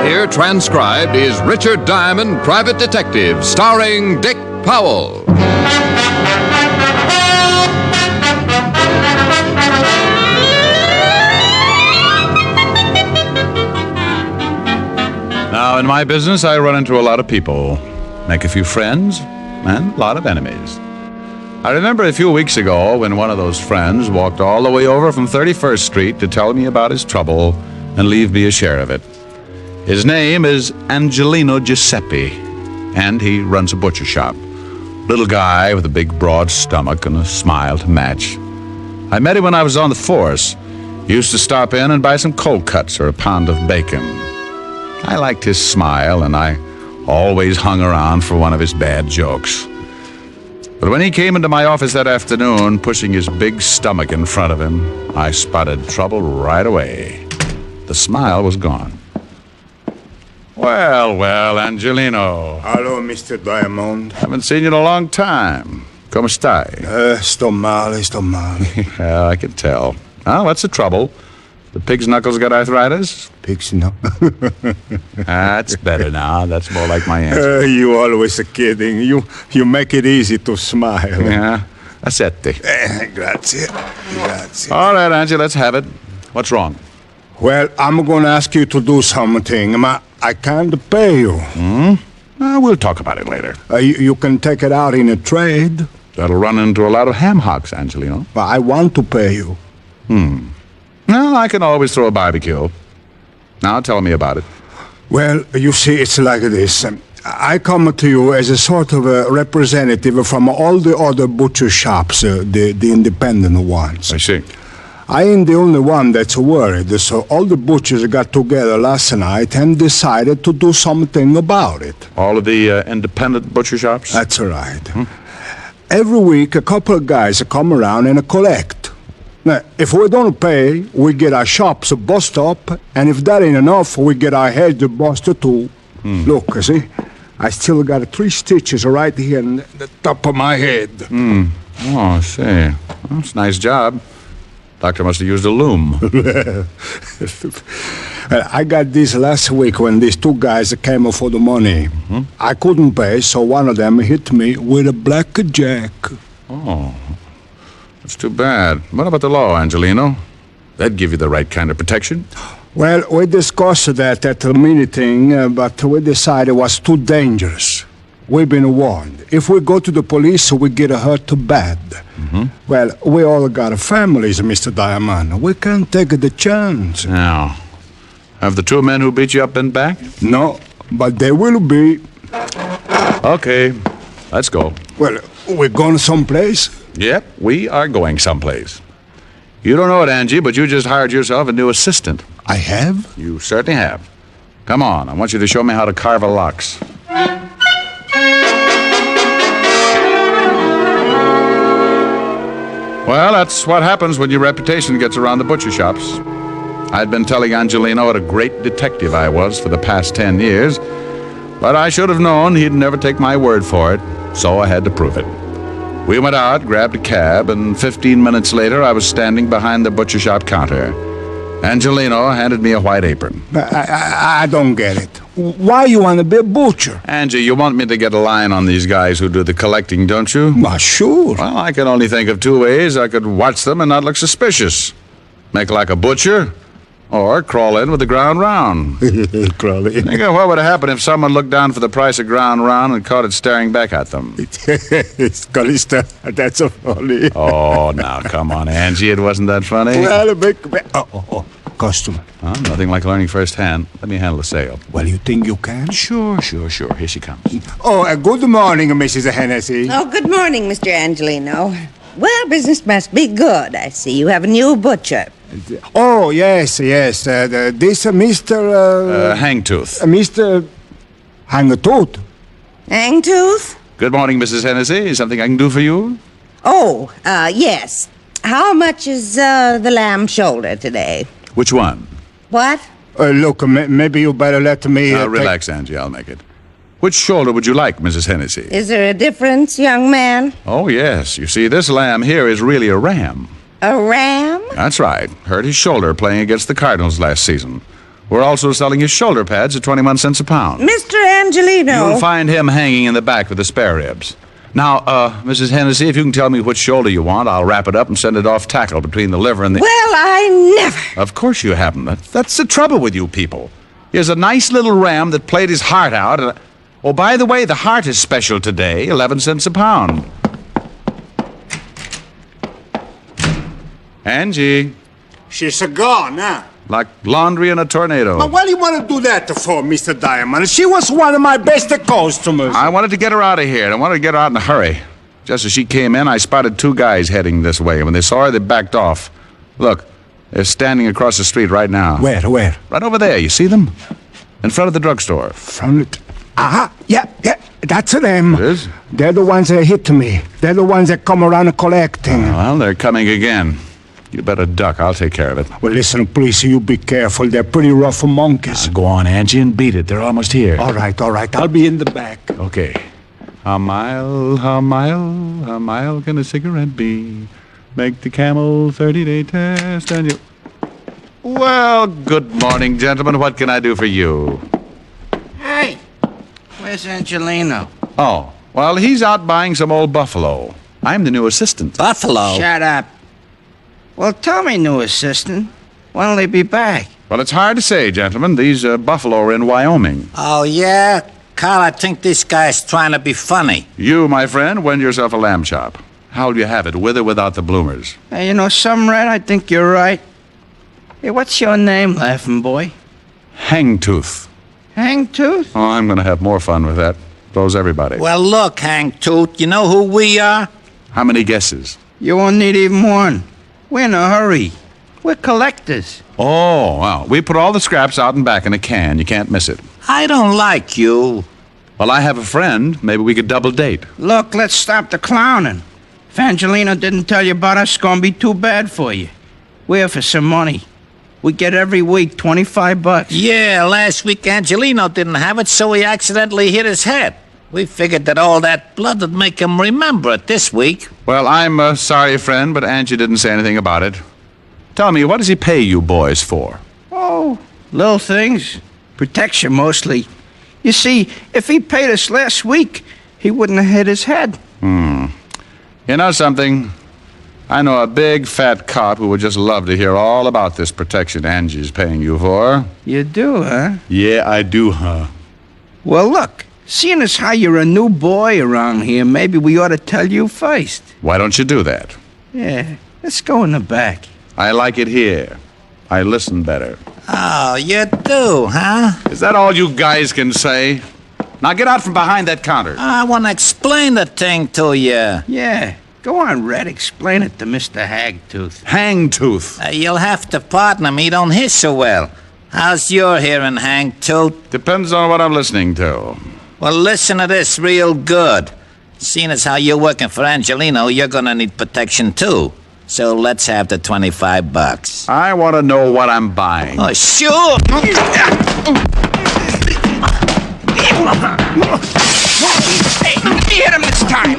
Here transcribed is Richard Diamond, Private Detective, starring Dick Powell. Now, in my business, I run into a lot of people, make a few friends, and a lot of enemies. I remember a few weeks ago when one of those friends walked all the way over from 31st Street to tell me about his trouble and leave me a share of it. His name is Angelino Giuseppe, and he runs a butcher shop. Little guy with a big, broad stomach and a smile to match. I met him when I was on the force. He used to stop in and buy some cold cuts or a pound of bacon. I liked his smile, and I always hung around for one of his bad jokes. But when he came into my office that afternoon, pushing his big stomach in front of him, I spotted trouble right away. The smile was gone. Well, Angelino. Hello, Mr. Diamond. Haven't seen you in a long time. Come stai? Sto male. Yeah, I can tell. Oh, what's the trouble? The pig's knuckles got arthritis? Pig's knuckles? That's better now. That's more like my answer. You always kidding. You make it easy to smile. Yeah. Accetti. Grazie. All right, Angie, let's have it. What's wrong? Well, I'm going to ask you to do something. I can't pay you. We'll talk about it later. You can take it out in a trade. That'll run into a lot of ham hocks, Angelino. But I want to pay you. Well, I can always throw a barbecue. Now, tell me about it. Well, you see, it's like this. I come to you as a sort of a representative from all the other butcher shops, the independent ones. I see. I ain't the only one that's worried, so all the butchers got together last night and decided to do something about it. All of the independent butcher shops? That's right. Every week, a couple of guys come around and collect. Now, if we don't pay, we get our shops bust up, and if that ain't enough, we get our heads busted too. Look, see, I still got 3 stitches right here in the top of my head. Oh, I see. Well, it's a nice job. Doctor must have used a loom. I got this last week when these 2 guys came for the money. I couldn't pay, so one of them hit me with a blackjack. Oh, that's too bad. What about the law, Angelino? That'd give you the right kind of protection. Well, we discussed that at the meeting, but we decided it was too dangerous. We've been warned. If we go to the police, we get hurt bad. Well, we all got families, Mr. Diamond. We can't take the chance. Now, have the 2 men who beat you up been back? No, but they will be. Okay, let's go. Well, we're going someplace? Yep, we are going someplace. You don't know it, Angie, but you just hired yourself a new assistant. I have? You certainly have. Come on, I want you to show me how to carve a lox. Well, that's what happens when your reputation gets around the butcher shops. I'd been telling Angelino what a great detective I was for the past 10 years, but I should have known he'd never take my word for it, so I had to prove it. We went out, grabbed a cab, and 15 minutes later I was standing behind the butcher shop counter. Angelino handed me a white apron. I don't get it. Why you want to be a butcher? Angie, you want me to get a line on these guys who do the collecting, don't you? Well, sure. Well, I can only think of 2 ways I could watch them and not look suspicious. Make like a butcher, or crawl in with the ground round. Crawl in. Think of what would happen if someone looked down for the price of ground round and caught it staring back at them. It's Callista. That's so funny. Oh, now, come on, Angie. It wasn't that funny. Well, customer. Nothing like learning firsthand. Let me handle the sale. Well, you think you can? Sure. Here she comes. Oh, good morning, Mrs. Hennessy. Oh, good morning, Mr. Angelino. Well, business must be good. I see you have a new butcher. Oh, yes. This Mr. Hangtooth. Mr. Hangtooth. Hangtooth? Good morning, Mrs. Hennessy. Something I can do for you? Oh, yes. How much is the lamb shoulder today? Which one? What? Look, maybe you better let me... relax, Angie. I'll make it. Which shoulder would you like, Mrs. Hennessy? Is there a difference, young man? Oh, yes. You see, this lamb here is really a ram. A ram? That's right. Hurt his shoulder playing against the Cardinals last season. We're also selling his shoulder pads at 21 cents a pound. Mr. Angelino. You'll find him hanging in the back with the spare ribs. Now, Mrs. Hennessy, if you can tell me which shoulder you want, I'll wrap it up and send it off tackle between the liver and the... Well, I never... Of course you haven't. That's the trouble with you people. Here's a nice little ram that played his heart out. And... Oh, by the way, the heart is special today, 11 cents a pound. Angie. She's gone, huh? Like laundry in a tornado. But what do you want to do that for, Mr. Diamond? She was one of my best customers. I wanted to get her out of here, and I wanted to get her out in a hurry. Just as she came in, I spotted two guys heading this way. When they saw her, they backed off. Look, they're standing across the street right now. Where? Right over there. You see them? In front of the drugstore. Yeah, that's them. It is? They're the ones that hit me. They're the ones that come around collecting. Well, they're coming again. You better duck. I'll take care of it. Well, listen, please, you be careful. They're pretty rough monkeys. Go on, Angie, and beat it. They're almost here. All right. I'll be in the back. Okay. How mile can a cigarette be? Make the camel 30-day test and you... Well, good morning, gentlemen. What can I do for you? Hey, where's Angelino? Oh, well, he's out buying some old buffalo. I'm the new assistant. Buffalo? Shut up. Well, tell me, new assistant, when'll they be back? Well, it's hard to say, gentlemen. These buffalo are in Wyoming. Oh, yeah? Carl, I think this guy's trying to be funny. You, my friend, win yourself a lamb chop. How'll you have it, with or without the bloomers? Hey, you know something, Red? I think you're right. Hey, what's your name, laughing boy? Hangtooth. Hangtooth? Oh, I'm going to have more fun with that. Blows everybody. Well, look, Hangtooth, you know who we are? How many guesses? You won't need even one. We're in a hurry. We're collectors. Oh, well, we put all the scraps out and back in a can. You can't miss it. I don't like you. Well, I have a friend. Maybe we could double date. Look, let's stop the clowning. If Angelino didn't tell you about us, it's gonna be too bad for you. We're here for some money. We get every week $25. Yeah, last week Angelino didn't have it, so he accidentally hit his head. We figured that all that blood would make him remember it this week. Well, I'm sorry, friend, but Angie didn't say anything about it. Tell me, what does he pay you boys for? Oh, little things. Protection, mostly. You see, if he paid us last week, he wouldn't have hit his head. You know something? I know a big, fat cop who would just love to hear all about this protection Angie's paying you for. You do, huh? Yeah, I do, huh? Well, look. Seeing as how you're a new boy around here, maybe we ought to tell you first. Why don't you do that? Yeah, let's go in the back. I like it here. I listen better. Oh, you do, huh? Is that all you guys can say? Now get out from behind that counter. I want to explain the thing to you. Yeah, go on, Red. Explain it to Mr. Hagtooth. Hangtooth. You'll have to pardon him. He don't hear so well. How's your hearing, Hangtooth? Depends on what I'm listening to. Well, listen to this real good. Seeing as how you're working for Angelino, you're gonna need protection too. So let's have the $25. I want to know what I'm buying. Oh, sure. Hit him this time.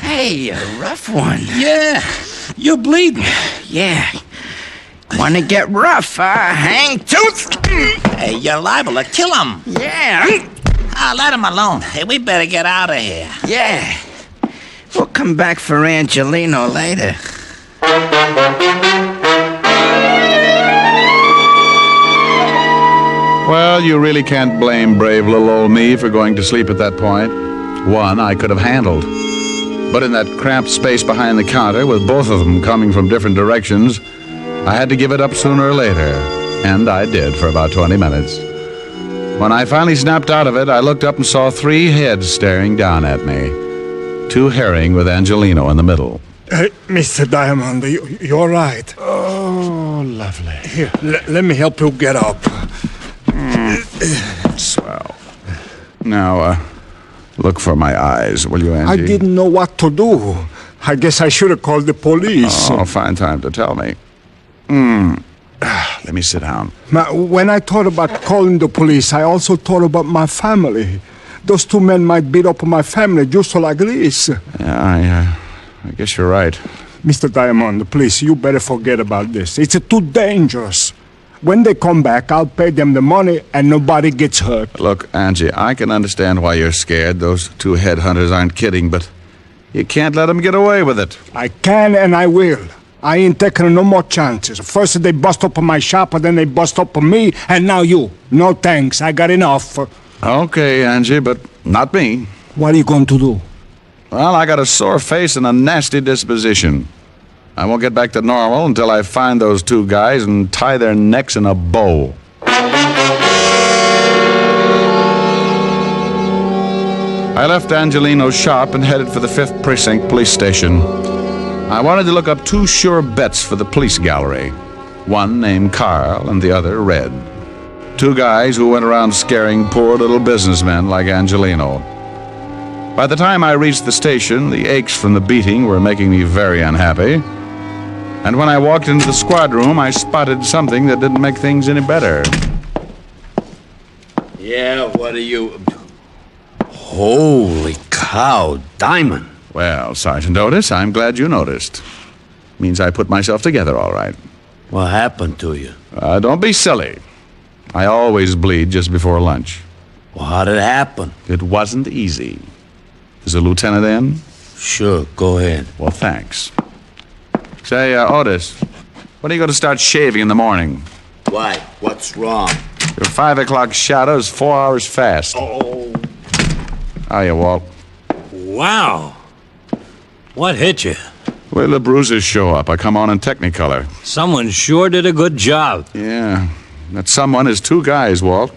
Hey, a rough one. Yeah, you're bleeding. Yeah. Want to get rough, Hangtooth? Hey, you're liable to kill him. Yeah. Let him alone. Hey, we better get out of here. Yeah. We'll come back for Angelino later. Well, you really can't blame brave little old me for going to sleep at that point. One I could have handled. But in that cramped space behind the counter, with both of them coming from different directions, I had to give it up sooner or later. And I did for about 20 minutes. When I finally snapped out of it, I looked up and saw 3 heads staring down at me. 2 herring with Angelino in the middle. Hey, Mr. Diamond, you're right. Oh, lovely. Here, let me help you get up. Swell. Now, look for my eyes, will you, Angie? I didn't know what to do. I guess I should have called the police. Oh, fine time to tell me. Let me sit down. When I thought about calling the police, I also thought about my family. Those 2 men might beat up my family just like this. Yeah, I guess you're right. Mr. Diamond, please, you better forget about this. It's too dangerous. When they come back, I'll pay them the money and nobody gets hurt. Look, Angie, I can understand why you're scared. Those 2 headhunters aren't kidding, but you can't let them get away with it. I can and I will. I ain't taking no more chances. First they bust up my shop, and then they bust up me, and now you. No thanks, I got enough. Okay, Angie, but not me. What are you going to do? Well, I got a sore face and a nasty disposition. I won't get back to normal until I find those 2 guys and tie their necks in a bow. I left Angelino's shop and headed for the 5th Precinct Police Station. I wanted to look up 2 sure bets for the police gallery. One named Carl and the other Red. 2 guys who went around scaring poor little businessmen like Angelino. By the time I reached the station, the aches from the beating were making me very unhappy. And when I walked into the squad room, I spotted something that didn't make things any better. Yeah, what are you... Holy cow, Diamond. Well, Sergeant Otis, I'm glad you noticed. Means I put myself together all right. What happened to you? Don't be silly. I always bleed just before lunch. Well, how did it happen? It wasn't easy. Is the lieutenant in? Sure, go ahead. Well, thanks. Say, Otis, when are you going to start shaving in the morning? Why? What's wrong? Your 5 o'clock shadow is 4 hours fast. Oh. Hiya, Walt. Wow. What hit you? Well, the bruises show up. I come on in Technicolor. Someone sure did a good job. Yeah. That someone is 2 guys, Walt.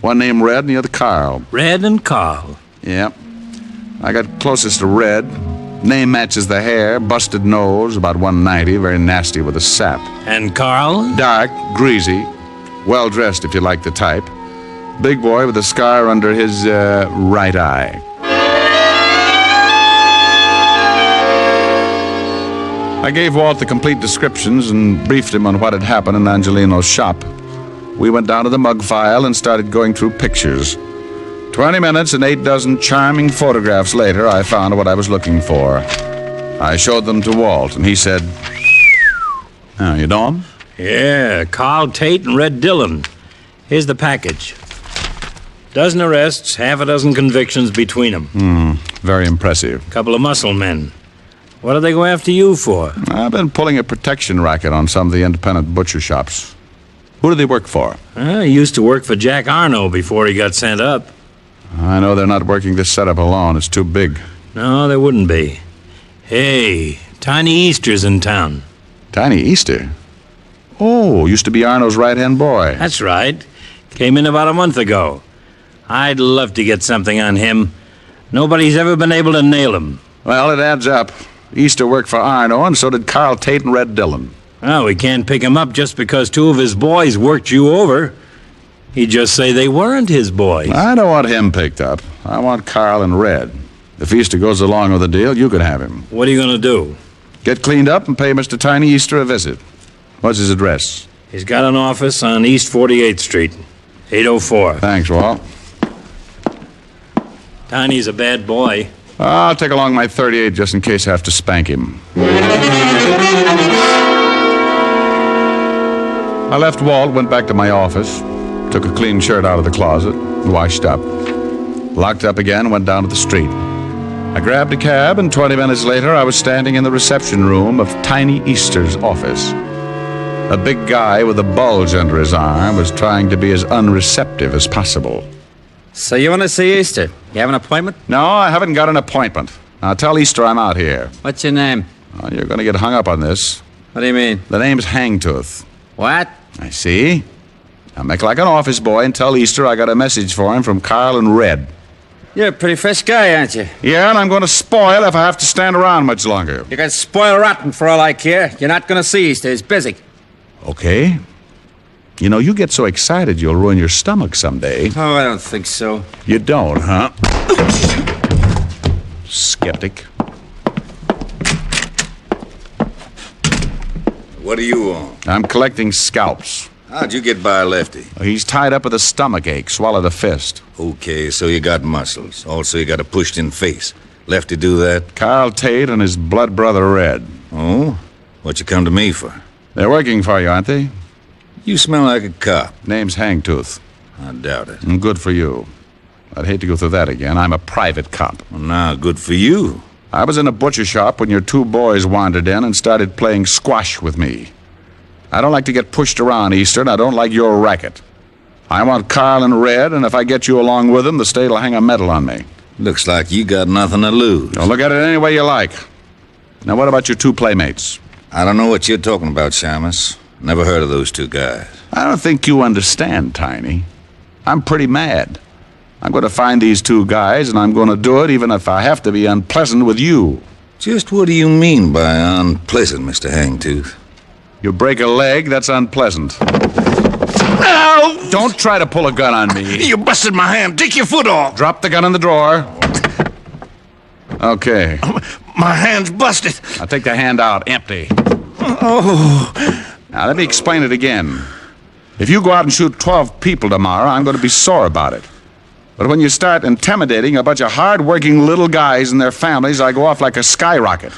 One named Red and the other Carl. Red and Carl. Yep. I got closest to Red. Name matches the hair, busted nose, about 190, very nasty with a sap. And Carl? Dark, greasy, well-dressed if you like the type. Big boy with a scar under his right eye. I gave Walt the complete descriptions and briefed him on what had happened in Angelino's shop. We went down to the mug file and started going through pictures. 20 minutes and 8 dozen charming photographs later, I found what I was looking for. I showed them to Walt, and he said, "Oh, you know him?" Yeah, Carl Tate and Red Dillon. Here's the package. Dozen arrests, half a dozen convictions between them. Very impressive. Couple of muscle men. What do they go after you for? I've been pulling a protection racket on some of the independent butcher shops. Who do they work for? He used to work for Jack Arno before he got sent up. I know they're not working this setup alone. It's too big. No, there wouldn't be. Hey, Tiny Easter's in town. Tiny Easter? Oh, used to be Arno's right-hand boy. That's right. Came in about a month ago. I'd love to get something on him. Nobody's ever been able to nail him. Well, it adds up. Easter worked for Arno, and so did Carl Tate and Red Dillon. Oh, we can't pick him up just because 2 of his boys worked you over. He'd just say they weren't his boys. I don't want him picked up. I want Carl and Red. If Easter goes along with the deal, you can have him. What are you going to do? Get cleaned up and pay Mr. Tiny Easter a visit. What's his address? He's got an office on East 48th Street, 804. Thanks, Walt. Tiny's a bad boy. I'll take along my .38 just in case I have to spank him. I left Walt, went back to my office, took a clean shirt out of the closet, washed up. Locked up again, went down to the street. I grabbed a cab, and 20 minutes later, I was standing in the reception room of Tiny Easter's office. A big guy with a bulge under his arm was trying to be as unreceptive as possible. So you want to see Easter? You have an appointment? No, I haven't got an appointment. Now tell Easter I'm out here. What's your name? Oh, you're going to get hung up on this. What do you mean? The name's Hangtooth. What? I see. Now make like an office boy and tell Easter I got a message for him from Carl and Red. You're a pretty fresh guy, aren't you? Yeah, and I'm going to spoil if I have to stand around much longer. You can spoil rotten for all I care. You're not going to see Easter. He's busy. Okay. You know, you get so excited you'll ruin your stomach someday. Oh, I don't think so. You don't, huh? Skeptic. What are you on? I'm collecting scalps. How'd you get by Lefty? He's tied up with a stomach ache. Swallowed a fist. Okay, so you got muscles. Also, you got a pushed-in face. Lefty do that? Carl Tate and his blood brother Red. Oh? What you come to me for? They're working for you, aren't they? You smell like a cop. Name's Hangtooth. I doubt it. And good for you. I'd hate to go through that again. I'm a private cop. Well, now, good for you. I was in a butcher shop when your two boys wandered in and started playing squash with me. I don't like to get pushed around, Easter, and I don't like your racket. I want Carl and Red, and if I get you along with them, the state'll hang a medal on me. Looks like you got nothing to lose. You'll look at it any way you like. Now, what about your two playmates? I don't know what you're talking about, Shamus. Never heard of those two guys. I don't think you understand, Tiny. I'm pretty mad. I'm going to find these two guys, and I'm going to do it even if I have to be unpleasant with you. Just what do you mean by unpleasant, Mr. Hangtooth? You break a leg, that's unpleasant. Ow! Don't try to pull a gun on me. You busted my hand. Take your foot off. Drop the gun in the drawer. Okay. My hand's busted. I'll take the hand out, empty. Oh. Now, let me explain it again. If you go out and shoot 12 people tomorrow, I'm going to be sore about it. But when you start intimidating a bunch of hard-working little guys and their families, I go off like a skyrocket.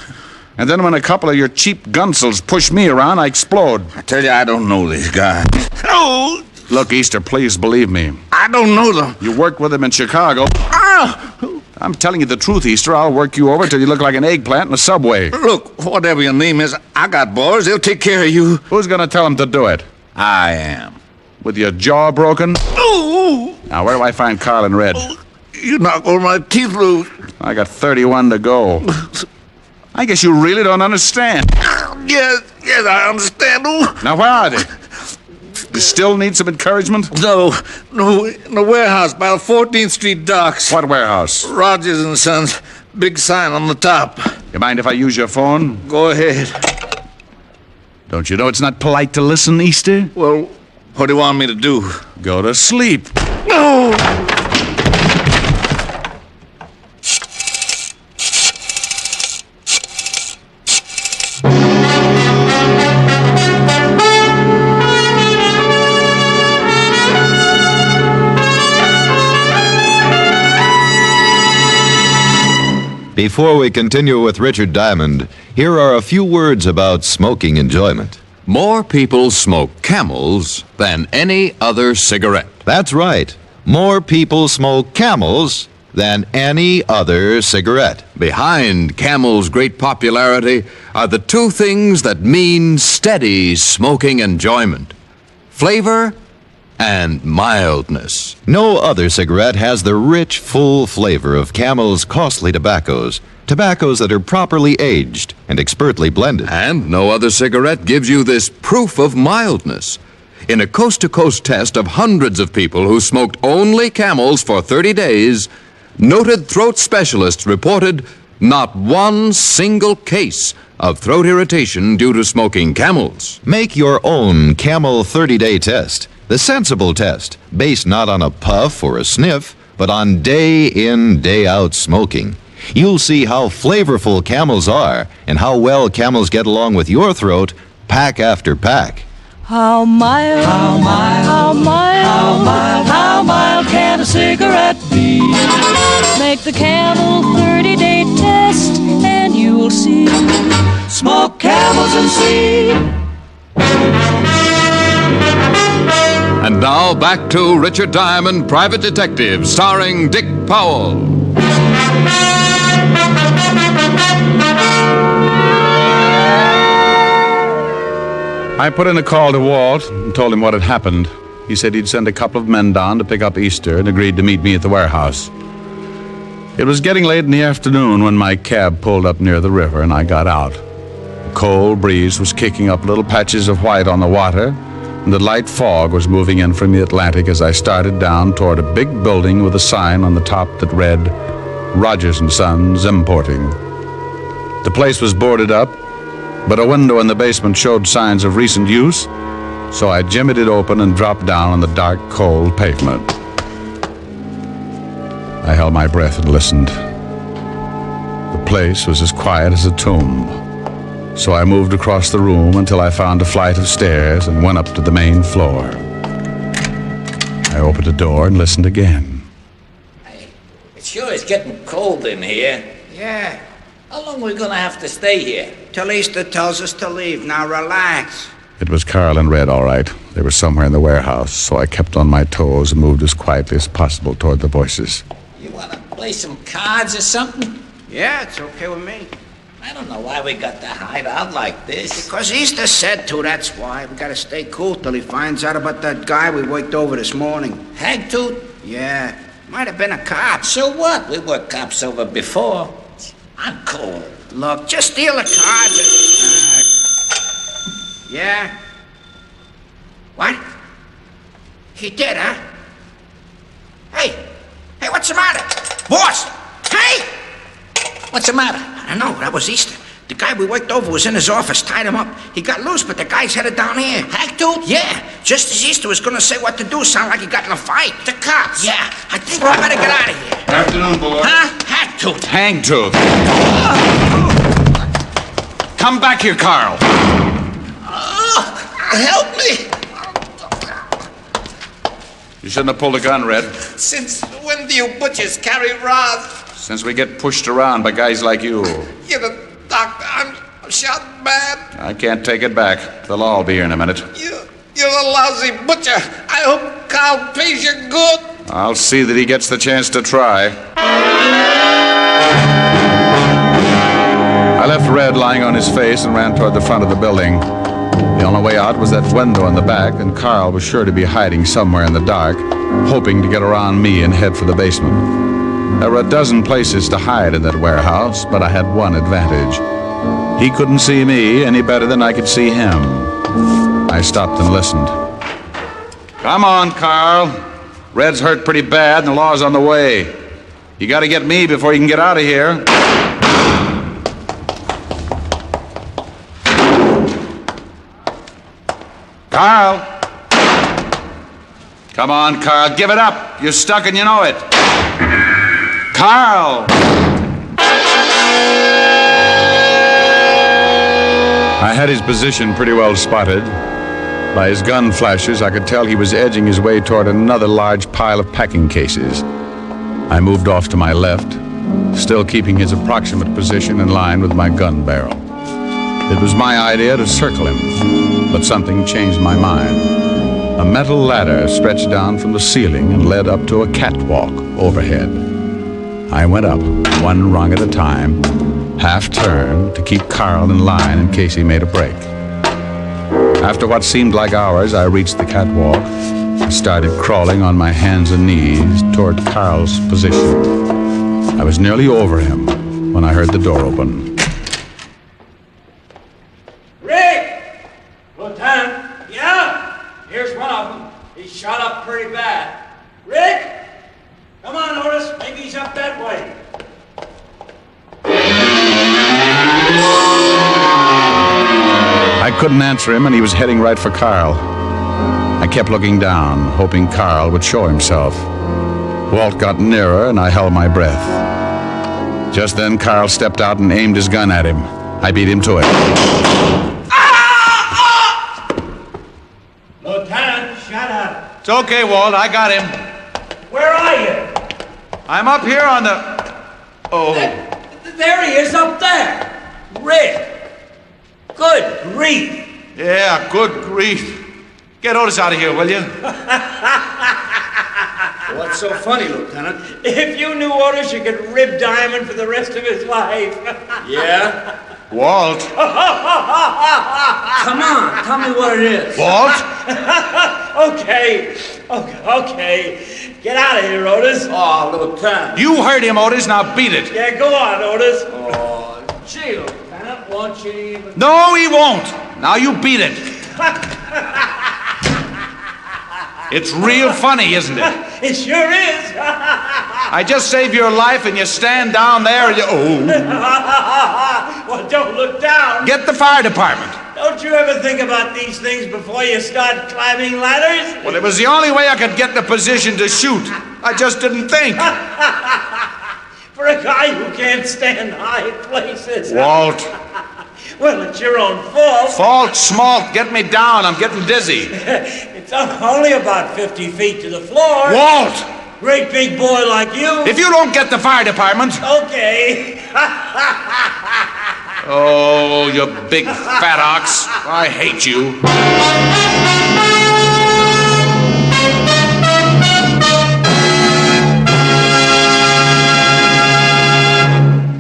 And then when a couple of your cheap gunsels push me around, I explode. I tell you, I don't know these guys. Oh! Look, Easter, please believe me. I don't know them. You worked with them in Chicago. Ah! I'm telling you the truth, Easter. I'll work you over till you look like an eggplant in a subway. Look, whatever your name is, I got boys. They'll take care of you. Who's going to tell them to do it? I am. With your jaw broken? Oh! Now, where do I find Carl and Red? Oh, you knocked all my teeth loose. I got 31 to go. I guess you really don't understand. Yes, I understand. Oh. Now, where are they? You still need some encouragement? No, in the warehouse by the 14th Street docks. What warehouse? Rogers and Sons. Big sign on the top. You mind if I use your phone? Go ahead. Don't you know it's not polite to listen, Easter? Well, what do you want me to do? Go to sleep. No! Before we continue with Richard Diamond, here are a few words about smoking enjoyment. More people smoke Camels than any other cigarette. That's right. More people smoke Camels than any other cigarette. Behind Camel's great popularity are the two things that mean steady smoking enjoyment: flavor and mildness. No other cigarette has the rich, full flavor of Camel's costly tobaccos that are properly aged and expertly blended. And no other cigarette gives you this proof of mildness. In a coast-to-coast test of hundreds of people who smoked only Camels for 30 days, noted throat specialists reported not one single case of throat irritation due to smoking Camels. Make your own Camel 30-day test. The sensible test, based not on a puff or a sniff, but on day-in, day-out smoking. You'll see how flavorful Camels are and how well Camels get along with your throat, pack after pack. How mild, how mild, how mild, how mild, how mild can a cigarette be? Make the Camel 30-day test and you will see. Smoke Camels and see. And now back to Richard Diamond, Private Detective, starring Dick Powell. I put in a call to Walt and told him what had happened. He said he'd send a couple of men down to pick up Easter and agreed to meet me at the warehouse. It was getting late in the afternoon when my cab pulled up near the river and I got out. A cold breeze was kicking up little patches of white on the water, and the light fog was moving in from the Atlantic as I started down toward a big building with a sign on the top that read, Rogers & Sons Importing. The place was boarded up, but a window in the basement showed signs of recent use, so I jimmied it open and dropped down on the dark, cold pavement. I held my breath and listened. The place was as quiet as a tomb, so I moved across the room until I found a flight of stairs and went up to the main floor. I opened the door and listened again. It sure is getting cold in here. Yeah, How long are we gonna have to stay here? till Easter tells us to leave. Now relax. It was Carl and Red, all right. They were somewhere in the warehouse, so I kept on my toes and moved as quietly as possible toward the voices. You wanna play some cards or something? Yeah, it's okay with me. I don't know why we got to hide out like this. Because Easter said to, that's why. We gotta stay cool till he finds out about that guy we worked over this morning. Hagtooth? Yeah, might have been a cop. So what? We were cops over before. I'm cold. Look, just steal the cards and... yeah? What? He did, huh? Hey, what's the matter? Boss! Hey! What's the matter? I don't know, that was Easter. The guy we worked over was in his office, tied him up. He got loose, but the guy's headed down here. Hagtooth? Yeah, just as Easter was gonna say what to do, sound like he got in a fight. The cops? Yeah, I think we better get out of here. Afternoon, boy. Huh? Hagtooth. Hangtooth. Come back here, Carl. Help me! You shouldn't have pulled a gun, Red. Since when do you butchers carry rods? Since we get pushed around by guys like you. You're the doctor. I'm shot bad. I can't take it back. They'll all be here in a minute. You're a lousy butcher. I hope Carl pays you good. I'll see that he gets the chance to try. I left Red lying on his face and ran toward the front of the building. The only way out was that window in the back, and Carl was sure to be hiding somewhere in the dark, hoping to get around me and head for the basement. There were a dozen places to hide in that warehouse, but I had one advantage. He couldn't see me any better than I could see him. I stopped and listened. Come on, Carl. Red's hurt pretty bad, and the law's on the way. You gotta get me before you can get out of here. Carl! Come on, Carl, give it up. You're stuck and you know it. Carl! I had his position pretty well spotted. By his gun flashes, I could tell he was edging his way toward another large pile of packing cases. I moved off to my left, still keeping his approximate position in line with my gun barrel. It was my idea to circle him, but something changed my mind. A metal ladder stretched down from the ceiling and led up to a catwalk overhead. I went up, one rung at a time, half turned to keep Carl in line in case he made a break. After what seemed like hours, I reached the catwalk and started crawling on my hands and knees toward Carl's position. I was nearly over him when I heard the door open. Rick! Lieutenant? Yeah? Here's one of them. He's shot up pretty bad. Rick? Come on, Otis. Maybe he's up that way. I couldn't answer him, and he was heading right for Carl. I kept looking down, hoping Carl would show himself. Walt got nearer, and I held my breath. Just then, Carl stepped out and aimed his gun at him. I beat him to it. Lieutenant, shut up. It's okay, Walt. I got him. Where are you? I'm up here on the... Oh. There he is up there. Rick. Good grief. Yeah, good grief. Get Otis out of here, will you? What's so funny, Lieutenant? If you knew Otis, you could rib Diamond for the rest of his life. Yeah? Walt. Come on, tell me what it is. Walt? Okay. Get out of here, Otis. Oh, Lieutenant. You heard him, Otis. Now beat it. Yeah, go on, Otis. Oh, gee, Lieutenant, won't you even... No, he won't. Now you beat it. It's real funny, isn't it? It sure is. I just saved your life and you stand down there and you... Oh. Well, don't look down. Get the fire department. Don't you ever think about these things before you start climbing ladders? Well, it was the only way I could get in a position to shoot. I just didn't think. For a guy who can't stand high places. Walt. Well, it's your own fault. Fault, smalt, get me down. I'm getting dizzy. It's only about 50 feet to the floor. Walt! Great big boy like you. If you don't get the fire department... Okay. Oh, you big fat ox. I hate you.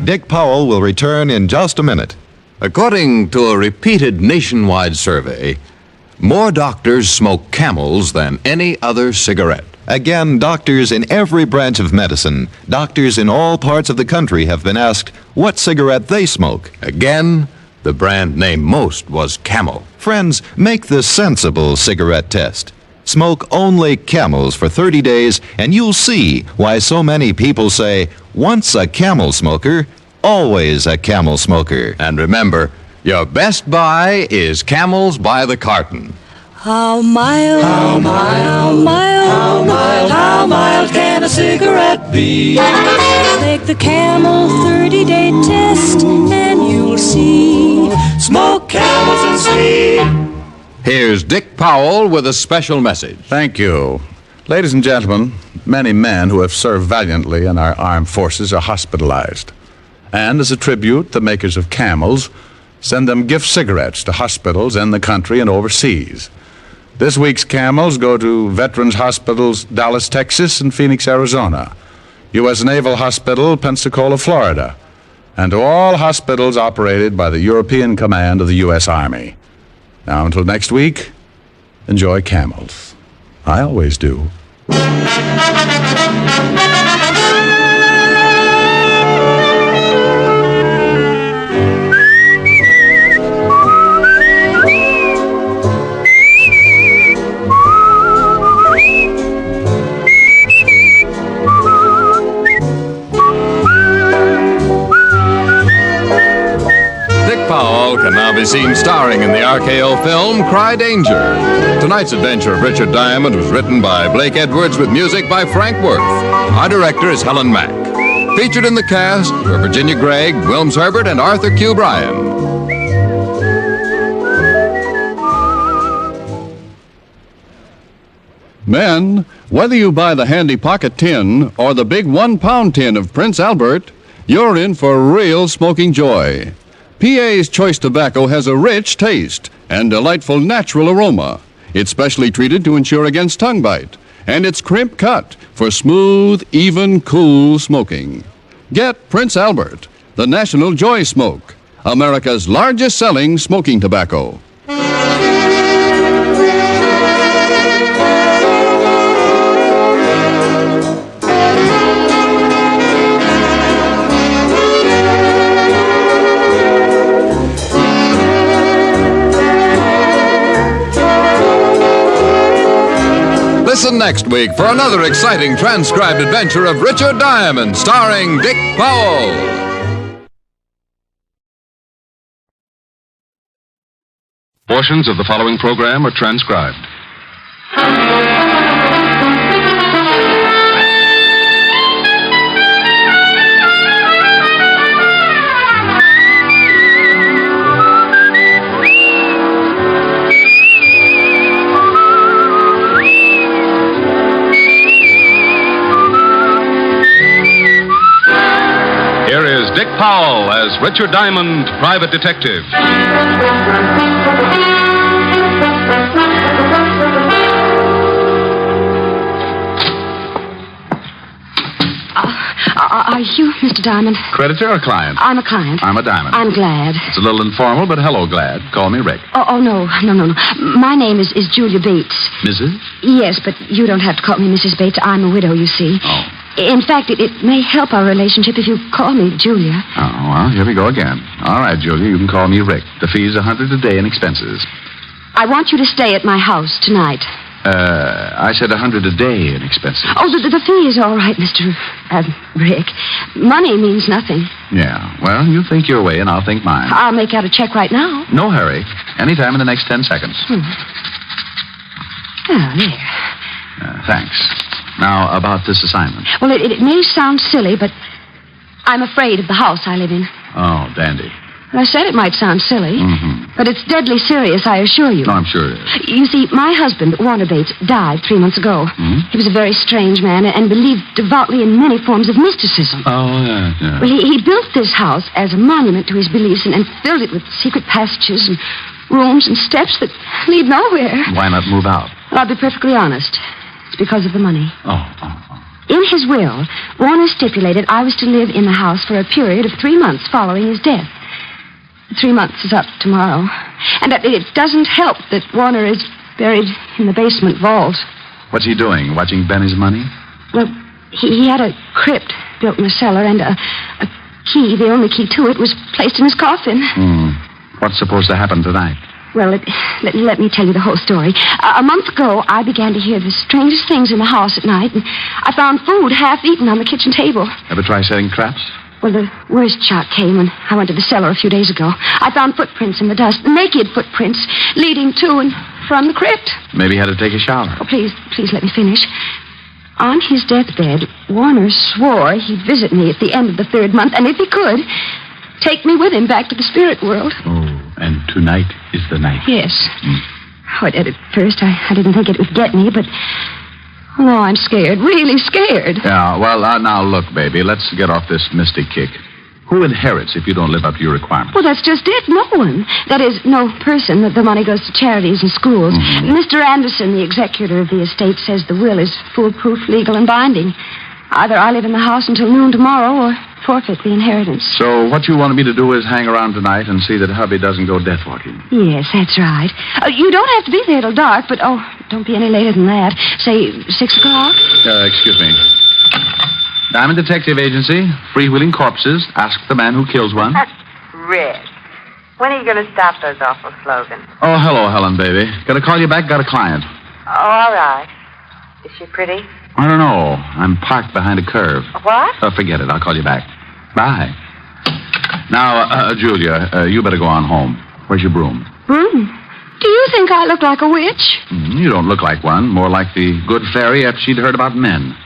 Dick Powell will return in just a minute. According to a repeated nationwide survey, more doctors smoke Camels than any other cigarette. Again, doctors in every branch of medicine, doctors in all parts of the country have been asked what cigarette they smoke. Again, the brand named most was Camel. Friends, make the sensible cigarette test. Smoke only Camels for 30 days, and you'll see why so many people say, once a Camel smoker, always a Camel smoker. And remember, your best buy is Camels by the carton. How mild, how mild, how mild can a cigarette be? Take the Camel 30-day test and you'll see. Smoke Camels and see. Here's Dick Powell with a special message. Thank you. Ladies and gentlemen, many men who have served valiantly in our armed forces are hospitalized. And as a tribute, the makers of Camels send them gift cigarettes to hospitals in the country and overseas. This week's Camels go to Veterans Hospitals, Dallas, Texas, and Phoenix, Arizona, U.S. Naval Hospital, Pensacola, Florida, and to all hospitals operated by the European Command of the U.S. Army. Now, until next week, enjoy Camels. I always do. Can now be seen starring in the RKO film Cry Danger. Tonight's adventure of Richard Diamond was written by Blake Edwards with music by Frank Worth. Our director is Helen Mack. Featured in the cast were Virginia Gregg, Wilms Herbert, and Arthur Q. Bryan. Men, whether you buy the handy pocket tin or the big 1-pound tin of Prince Albert, you're in for real smoking joy. PA's Choice Tobacco has a rich taste and delightful natural aroma. It's specially treated to ensure against tongue bite, and it's crimp cut for smooth, even, cool smoking. Get Prince Albert, the National Joy Smoke, America's largest selling smoking tobacco. Listen next week for another exciting transcribed adventure of Richard Diamond, starring Dick Powell. Portions of the following program are transcribed. Here is Dick Powell as Richard Diamond, private detective. Are you Mr. Diamond? Creditor or client? I'm a client. I'm a Diamond. I'm glad. It's a little informal, but hello, Glad. Call me Rick. Oh, no. My name is Julia Bates. Mrs.? Yes, but you don't have to call me Mrs. Bates. I'm a widow, you see. Oh. In fact, it may help our relationship if you call me Julia. Oh, well, here we go again. All right, Julia, you can call me Rick. The fee's $100 a day in expenses. I want you to stay at my house tonight. I said $100 a day in expenses. Oh, the fee is all right, Mr. Rick. Money means nothing. Yeah, well, you think your way and I'll think mine. I'll make out a check right now. No hurry. Anytime in the next 10 seconds. Oh, there. Thanks. Now, about this assignment. Well, it may sound silly, but I'm afraid of the house I live in. Oh, dandy. I said it might sound silly, but it's deadly serious, I assure you. No, I'm sure it is. You see, my husband, Warner Bates, died 3 months ago. He was a very strange man and believed devoutly in many forms of mysticism. Oh, yeah. Well, he built this house as a monument to his beliefs and filled it with secret passages and rooms and steps that lead nowhere. Why not move out? Well, I'll be perfectly honest. It's because of the money. Oh. In his will, Warner stipulated I was to live in the house for a period of 3 months following his death. 3 months is up tomorrow. And it doesn't help that Warner is buried in the basement vault. What's he doing? Watching Benny's money? Well, he had a crypt built in the cellar, and a key, the only key to it, was placed in his coffin. What's supposed to happen tonight? Well, let me tell you the whole story. A month ago, I began to hear the strangest things in the house at night, and I found food half eaten on the kitchen table. Ever try setting traps? Well, the worst shock came when I went to the cellar a few days ago. I found footprints in the dust, naked footprints, leading to and from the crypt. Maybe he had to take a shower. Oh, please let me finish. On his deathbed, Warner swore he'd visit me at the end of the 3rd month, and if he could, take me with him back to the spirit world. Oh, and tonight is the night. Yes. Oh, at first, I didn't think it would get me, but... Oh, I'm scared, really scared. Yeah, well, now look, baby, let's get off this mystic kick. Who inherits if you don't live up to your requirements? Well, that's just it. No one. That is, no person. The money goes to charities and schools. Mr. Anderson, the executor of the estate, says the will is foolproof, legal, and binding. Either I live in the house until noon tomorrow or forfeit the inheritance. So what you wanted me to do is hang around tonight and see that hubby doesn't go death walking. Yes, that's right. You don't have to be there till dark, but, don't be any later than that. Say 6 o'clock? Excuse me. Diamond Detective Agency, freewheeling corpses. Ask the man who kills one. Rick, when are you going to stop those awful slogans? Oh, hello, Helen, baby. Gotta call you back, got a client. Oh, all right. Is she pretty? I don't know. I'm parked behind a curve. What? Forget it. I'll call you back. Bye. Now, Julia, you better go on home. Where's your broom? Broom? Do you think I look like a witch? You don't look like one. More like the good fairy after she'd heard about men.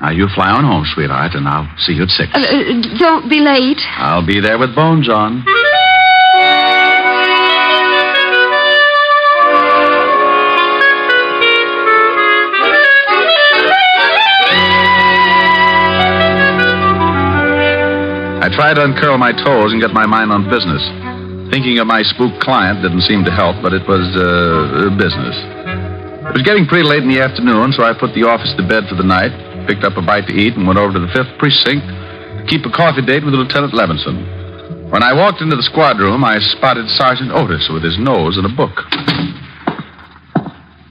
Now, you fly on home, sweetheart, and I'll see you at 6. Don't be late. I'll be there with bones on. I tried to uncurl my toes and get my mind on business. Thinking of my spooked client didn't seem to help, but it was business. It was getting pretty late in the afternoon, so I put the office to bed for the night, picked up a bite to eat, and went over to the 5th Precinct to keep a coffee date with Lieutenant Levinson. When I walked into the squad room, I spotted Sergeant Otis with his nose in a book.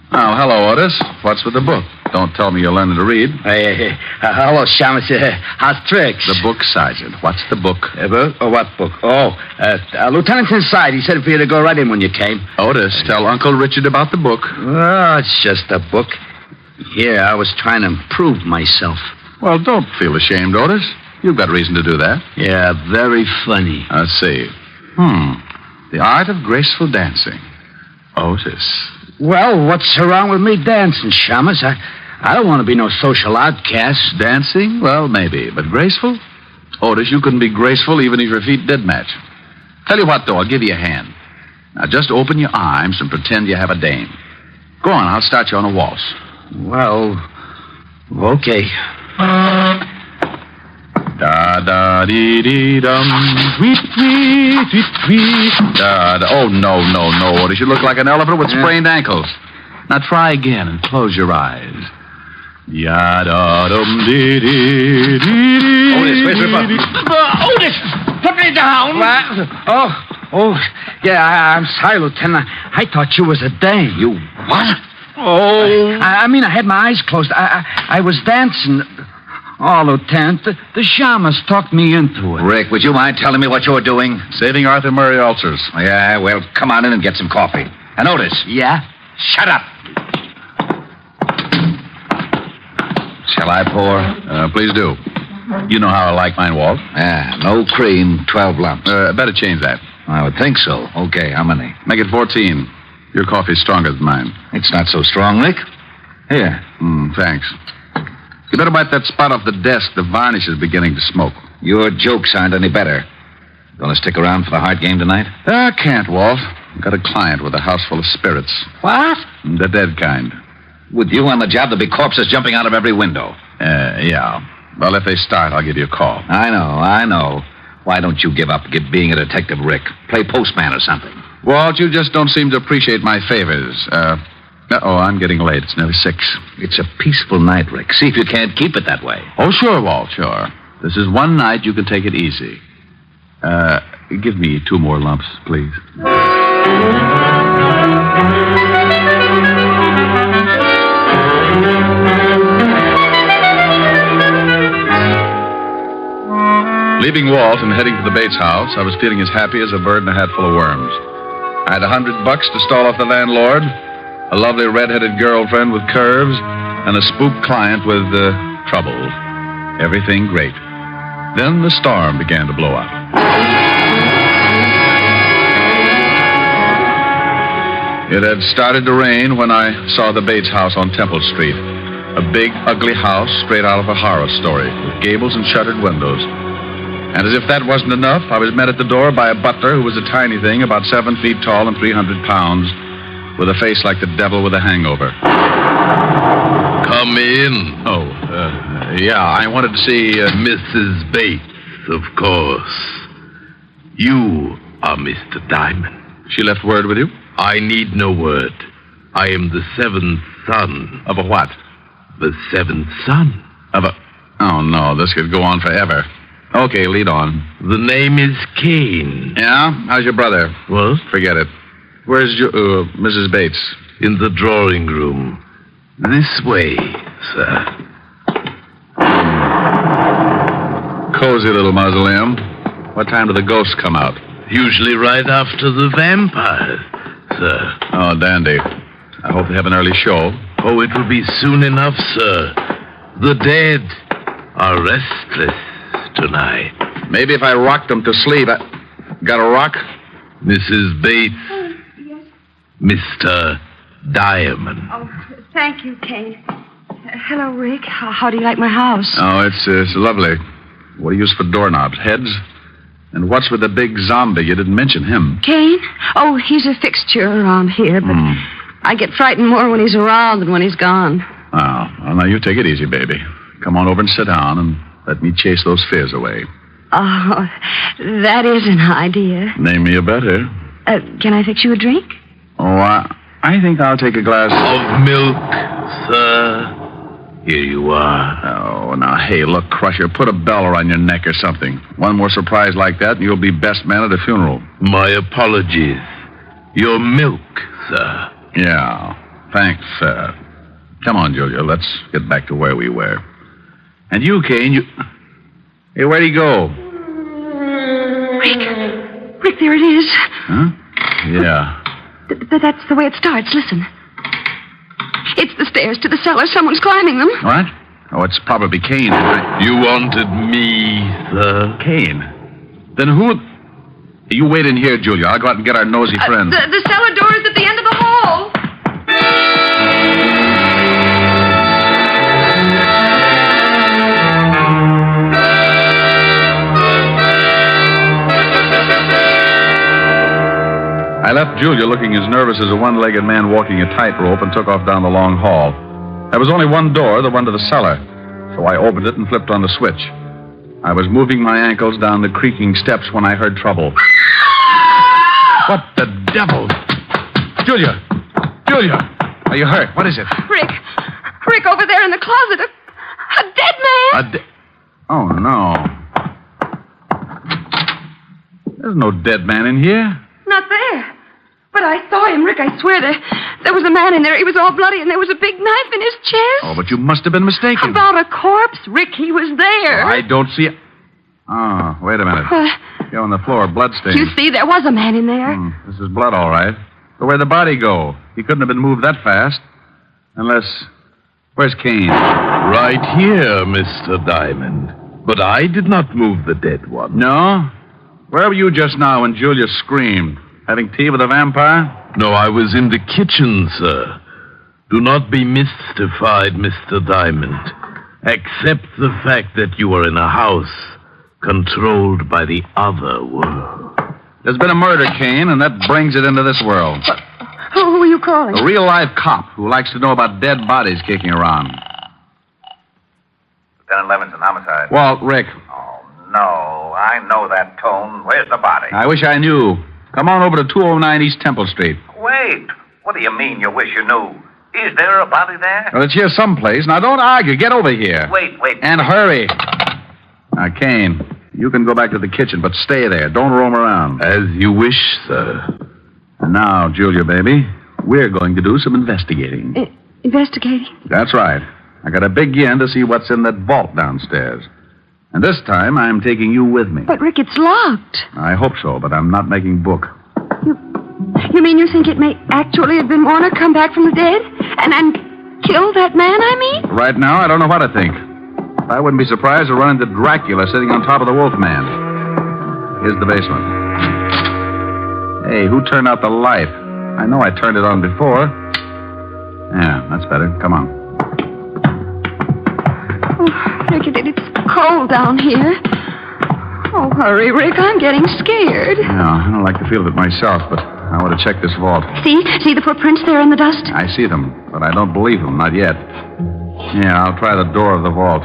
Oh, hello, Otis. What's with the book? Don't tell me you're learning to read. Hello, Shamus. How's tricks? The book, Sergeant. What's the book? What book? Lieutenant's inside. He said for you to go right in when you came. Otis, tell Uncle Richard about the book. Oh, it's just a book. Here, I was trying to improve myself. Well, don't feel ashamed, Otis. You've got reason to do that. Yeah, very funny. Let's see. The art of graceful dancing. Otis. Well, what's wrong with me dancing, Shamus? I don't want to be no social outcast. Dancing? Well, maybe. But graceful? Otis, you couldn't be graceful even if your feet did match. Tell you what, though, I'll give you a hand. Now, just open your arms and pretend you have a dame. Go on, I'll start you on a waltz. Well, okay. Da-da-dee-dee-dum, tweet-tweet-tweet-tweet. Da-da. Oh, no, Otis. You look like an elephant with sprained ankles. Now try again and close your eyes. Ya-da-dum-dee-dee-dee-dee. Otis, where's your button? Otis, put me down. What? Oh, yeah, I'm sorry, Lieutenant. I thought you was a dame. You what? Oh. I mean, I had my eyes closed. I was dancing. Oh, Lieutenant, the Shamus talked me into it. Rick, would you mind telling me what you were doing? Saving Arthur Murray ulcers. Yeah, well, come on in and get some coffee. And Otis. Yeah? Shut up. Shall I pour? Please do. You know how I like mine, Walt. Yeah, no cream, 12 lumps. Better change that. I would think so. Okay, how many? Make it 14. Your coffee's stronger than mine. It's not so strong, Rick. Here. Thanks. You better wipe that spot off the desk. The varnish is beginning to smoke. Your jokes aren't any better. Gonna stick around for the Hart game tonight? I can't, Walt. I've got a client with a house full of spirits. What? The dead kind. With you on the job, there'll be corpses jumping out of every window. Yeah. Well, if they start, I'll give you a call. I know. Why don't you give up being a detective, Rick? Play postman or something. Walt, you just don't seem to appreciate my favors. I'm getting late. It's nearly 6. It's a peaceful night, Rick. See if you can't keep it that way. Oh, sure, Walt, sure. This is one night you can take it easy. Give me 2 more lumps, please. Leaving Walt and heading to the Bates house, I was feeling as happy as a bird in a hat full of worms. I had $100 to stall off the landlord, a lovely red-headed girlfriend with curves, and a spook client with troubles. Everything great. Then the storm began to blow up. It had started to rain when I saw the Bates house on Temple Street. A big, ugly house straight out of a horror story, with gables and shuttered windows. And as if that wasn't enough, I was met at the door by a butler who was a tiny thing, about 7 feet tall and 300 pounds, with a face like the devil with a hangover. Come in. Yeah, I wanted to see Mrs. Bates, of course. You are Mr. Diamond. She left word with you? I need no word. I am the 7th son. Of a what? The 7th son. Of a... Oh, no, this could go on forever. Okay, lead on. The name is Kane. Yeah? How's your brother? What? Forget it. Where's Mrs. Bates? In the drawing room. This way, sir. Cozy little mausoleum. What time do the ghosts come out? Usually right after the vampires, sir. Oh, dandy. I hope they have an early show. Oh, it will be soon enough, sir. The dead are restless tonight. Maybe if I rocked them to sleep. Got a rock? Mrs. Bates. Yes. Mr. Diamond. Oh, thank you, Kane. Hello, Rick. How do you like my house? Oh, it's lovely. What do you use for doorknobs? Heads? And what's with the big zombie? You didn't mention him. Kane? Oh, he's a fixture around here, but I get frightened more when he's around than when he's gone. Oh, well, now you take it easy, baby. Come on over and sit down and let me chase those fears away. Oh, that is an idea. Name me a better. Can I fix you a drink? Oh, I think I'll take a glass of milk, sir. Here you are. Oh, now, hey, look, Crusher, put a bell around your neck or something. One more surprise like that, and you'll be best man at a funeral. My apologies. Your milk, sir. Yeah, thanks, sir. Come on, Julia, let's get back to where we were. And you, Kane, Hey, where'd he go? Rick, there it is. Huh? Yeah. That's the way it starts. Listen. It's the stairs to the cellar. Someone's climbing them. What? Oh, it's probably Kane. You wanted me, sir. Kane? Then who... You wait in here, Julia. I'll go out and get our nosy friend. The cellar door is at the end of the hall. I left Julia looking as nervous as a one-legged man walking a tightrope and took off down the long hall. There was only one door, the one to the cellar, so I opened it and flipped on the switch. I was moving my ankles down the creaking steps when I heard trouble. What the devil? Julia! Julia! Are you hurt? What is it? Rick, over there in the closet. A dead man. Oh, no. There's no dead man in here. Not there. But I saw him, Rick, I swear. There was a man in there. He was all bloody, and there was a big knife in his chest. Oh, but you must have been mistaken. About a corpse, Rick. He was there. I don't see it. Oh, wait a minute. Here on the floor, bloodstains. You see, there was a man in there. This is blood, all right. But where'd the body go? He couldn't have been moved that fast. Unless... Where's Kane? Right here, Mr. Diamond. But I did not move the dead one. No? Where were you just now when Julia screamed? Having tea with a vampire? No, I was in the kitchen, sir. Do not be mystified, Mr. Diamond. Accept the fact that you are in a house controlled by the other world. There's been a murder, Kane, and that brings it into this world. Who are you calling? A real-life cop who likes to know about dead bodies kicking around. Lieutenant Levinson, homicide. Walt, Rick. Oh, no. I know that tone. Where's the body? I wish I knew. Come on over to 209 East Temple Street. Wait. What do you mean you wish you knew? Is there a body there? Well, it's here someplace. Now, don't argue. Get over here. Wait. And hurry. Now, Kane, you can go back to the kitchen, but stay there. Don't roam around. As you wish, sir. And now, Julia, baby, we're going to do some investigating. Investigating? That's right. I got to begin to see what's in that vault downstairs. And this time, I'm taking you with me. But, Rick, it's locked. I hope so, but I'm not making book. You mean you think it may actually have been Warner come back from the dead? And kill that man, I mean? Right now, I don't know what to think. I wouldn't be surprised to run into Dracula sitting on top of the Wolfman. Here's the basement. Hey, who turned out the light? I know I turned it on before. Yeah, that's better. Come on. Oh, Rick, it's cold down here. Oh, hurry, Rick. I'm getting scared. Yeah, I don't like the feel of it myself, but I want to check this vault. See the footprints there in the dust? I see them, but I don't believe them, not yet. Yeah, I'll try the door of the vault.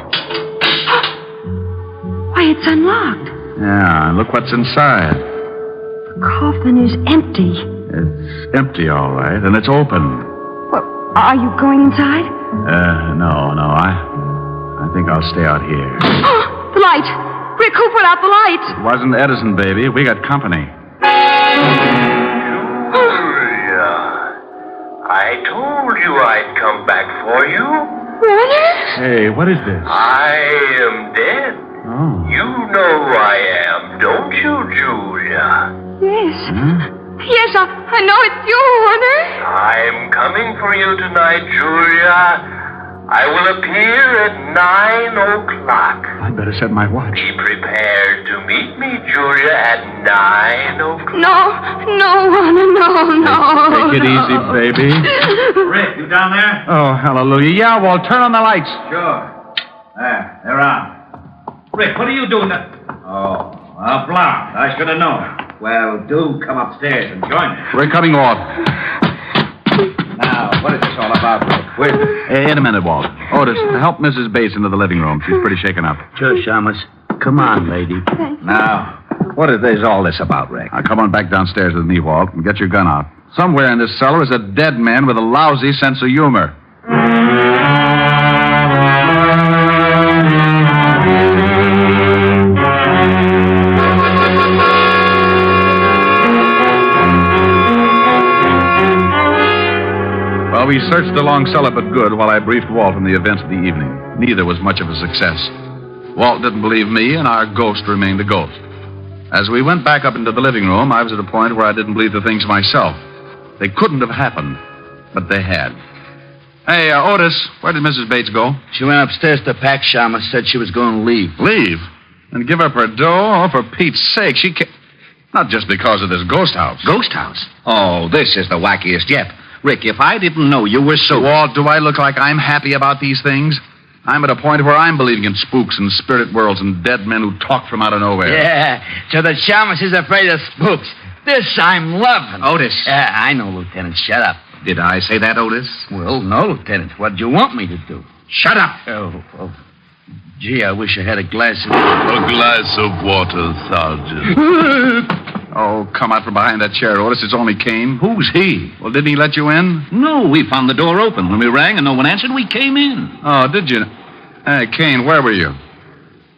Why, it's unlocked. Yeah, look what's inside. The coffin is empty. It's empty, all right, and it's open. Well, are you going inside? No. I think I'll stay out here. The light! Rick, who put out the light? It wasn't Edison, baby. We got company. I told you I'd come back for you. Warner? Hey, what is this? I am dead. Oh. You know who I am, don't you, Julia? Yes. Huh? Yes, I know it's you, Warner. I'm coming for you tonight, Julia. I will appear at 9 o'clock. I'd better set my watch. Be prepared to meet me, Julia, at 9 o'clock. No, Warner, no. Take it easy, baby. Rick, you down there? Oh, hallelujah. Yeah, Walt, turn on the lights. Sure. There, they're on. Rick, what are you doing there? Oh, a blonde. I should have known. Well, do come upstairs and join me. We're coming, Walt. Now, what is this all about, Rick? Wait. In a minute, Walt. Otis, help Mrs. Bates into the living room. She's pretty shaken up. Sure, Shamus. Come on, lady. Now, what is all this about, Rick? Now, come on back downstairs with me, Walt, and get your gun out. Somewhere in this cellar is a dead man with a lousy sense of humor. Well, we searched the long cellar but good while I briefed Walt on the events of the evening. Neither was much of a success. Walt didn't believe me, and our ghost remained a ghost. As we went back up into the living room, I was at a point where I didn't believe the things myself. They couldn't have happened, but they had. Hey, Otis, where did Mrs. Bates go? She went upstairs to pack, Shamus. Said she was going to leave. Leave? And give up her dough? Oh, for Pete's sake, she can't... Not just because of this ghost house. Ghost house? Oh, this is the wackiest yet. Rick, if I didn't know you were so... Walt, do I look like I'm happy about these things? I'm at a point where I'm believing in spooks and spirit worlds and dead men who talk from out of nowhere. Yeah, so the Shamus is afraid of spooks. This I'm loving. Otis. Yeah, I know, Lieutenant. Shut up. Did I say that, Otis? Well, no, Lieutenant. What'd you want me to do? Shut up. Oh. Gee, I wish I had a glass of... A glass of water, Sergeant. Oh, come out from behind that chair, Otis. It's only Kane. Who's he? Well, didn't he let you in? No, we found the door open. When we rang and no one answered, we came in. Oh, did you? Hey, Kane, where were you?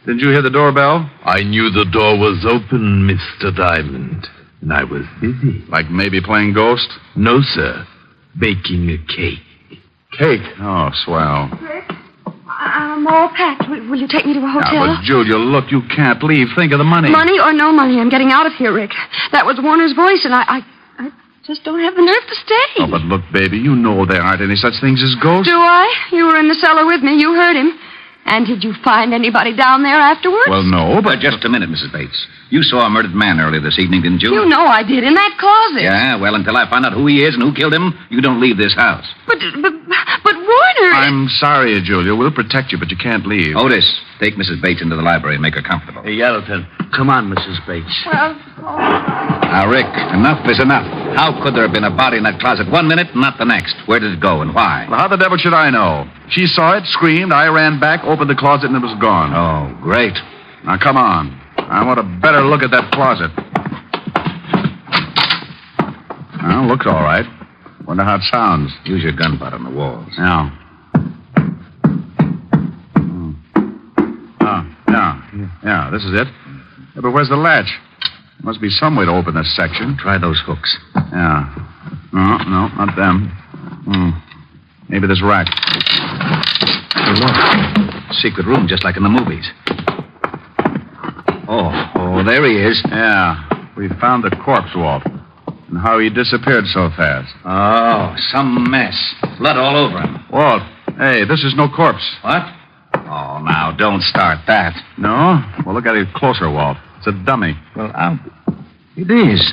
Didn't you hear the doorbell? I knew the door was open, Mr. Diamond, and I was busy. Like maybe playing ghost? No, sir. Baking a cake. Cake? Oh, swell. Rick, I'm all packed. Will you take me to a hotel? Now, but Julia, look, you can't leave. Think of the money. Money or no money, I'm getting out of here, Rick. That was Warner's voice, and I just don't have the nerve to stay. Oh, but look, baby, you know there aren't any such things as ghosts. Do I? You were in the cellar with me. You heard him. And did you find anybody down there afterwards? Well, no, but... Just a minute, Mrs. Bates. You saw a murdered man earlier this evening, didn't you? You know I did, in that closet. Yeah, well, until I find out who he is and who killed him, you don't leave this house. But Warner... I'm sorry, Julia. We'll protect you, but you can't leave. Otis, take Mrs. Bates into the library and make her comfortable. Hey, Yellowton, come on, Mrs. Bates. Well... Now, Rick, enough is enough. How could there have been a body in that closet one minute and not the next? Where did it go and why? Well, how the devil should I know? She saw it, screamed, I ran back, opened the closet, and it was gone. Oh, great. Now, come on. I want a better look at that closet. Well, looks all right. Wonder how it sounds. Use your gun butt on the walls. Yeah. Yeah, this is it. Yeah, but where's the latch? There must be some way to open this section. Try those hooks. Yeah. No, not them. Maybe this rack. Hey, look. Secret room, just like in the movies. Oh, there he is. Yeah. We found the corpse, Walt. And how he disappeared so fast. Oh, some mess. Blood all over him. Walt, hey, this is no corpse. What? Oh, now, don't start that. No? Well, look at it closer, Walt. It's a dummy. Well, it is.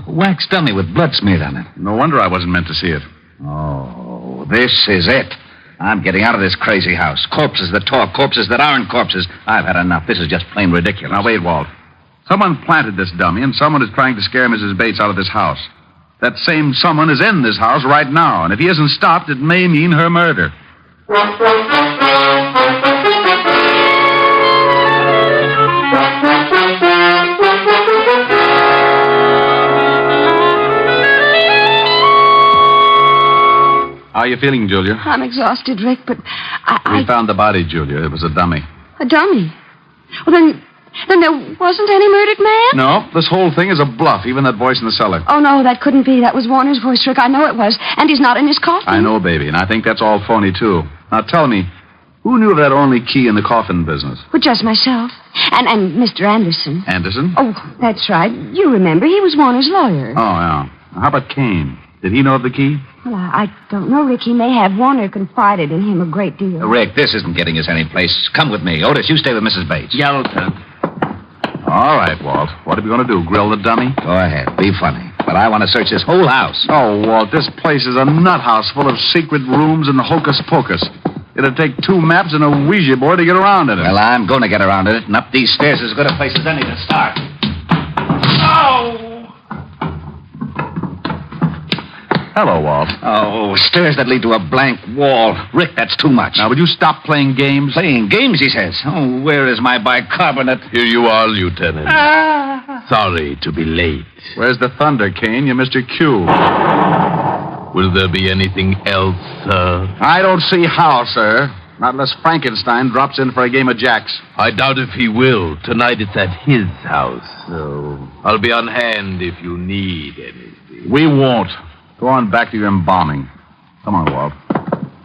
A wax dummy with blood smeared on it. No wonder I wasn't meant to see it. Oh, this is it. I'm getting out of this crazy house. Corpses that talk, corpses that aren't corpses. I've had enough. This is just plain ridiculous. Now, wait, Walt. Someone planted this dummy, and someone is trying to scare Mrs. Bates out of this house. That same someone is in this house right now, and if he isn't stopped, it may mean her murder. How are you feeling, Julia? I'm exhausted, Rick, but We found the body, Julia. It was a dummy. A dummy? Well, then there wasn't any murdered man? No, this whole thing is a bluff, even that voice in the cellar. Oh, no, that couldn't be. That was Warner's voice, Rick. I know it was. And he's not in his coffin. I know, baby, and I think that's all phony, too. Now, tell me, who knew of that only key in the coffin business? Well, just myself. And Mr. Anderson. Anderson? Oh, that's right. You remember, he was Warner's lawyer. Oh, yeah. How about Kane? Did he know of the key? Well, I don't know, Rick. He may have. Warner confided in him a great deal. Rick, this isn't getting us any place. Come with me. Otis, you stay with Mrs. Bates. Yellowton. All right, Walt. What are we going to do, grill the dummy? Go ahead. Be funny. But I want to search this whole house. Oh, Walt, this place is a nut house full of secret rooms and hocus pocus. It'll take 2 maps and a Ouija board to get around in it. Well, I'm going to get around in it, and up these stairs is as good a place as any to start. Oh! Hello, Walt. Oh, stairs that lead to a blank wall. Rick, that's too much. Now, would you stop playing games? Playing games, he says. Oh, where is my bicarbonate? Here you are, Lieutenant. Sorry to be late. Where's the thunder, Kane? You're Mr. Q. Will there be anything else, sir? I don't see how, sir. Not unless Frankenstein drops in for a game of jacks. I doubt if he will. Tonight it's at his house, so I'll be on hand if you need anything. We won't. Go on back to your embalming. Come on, Walt.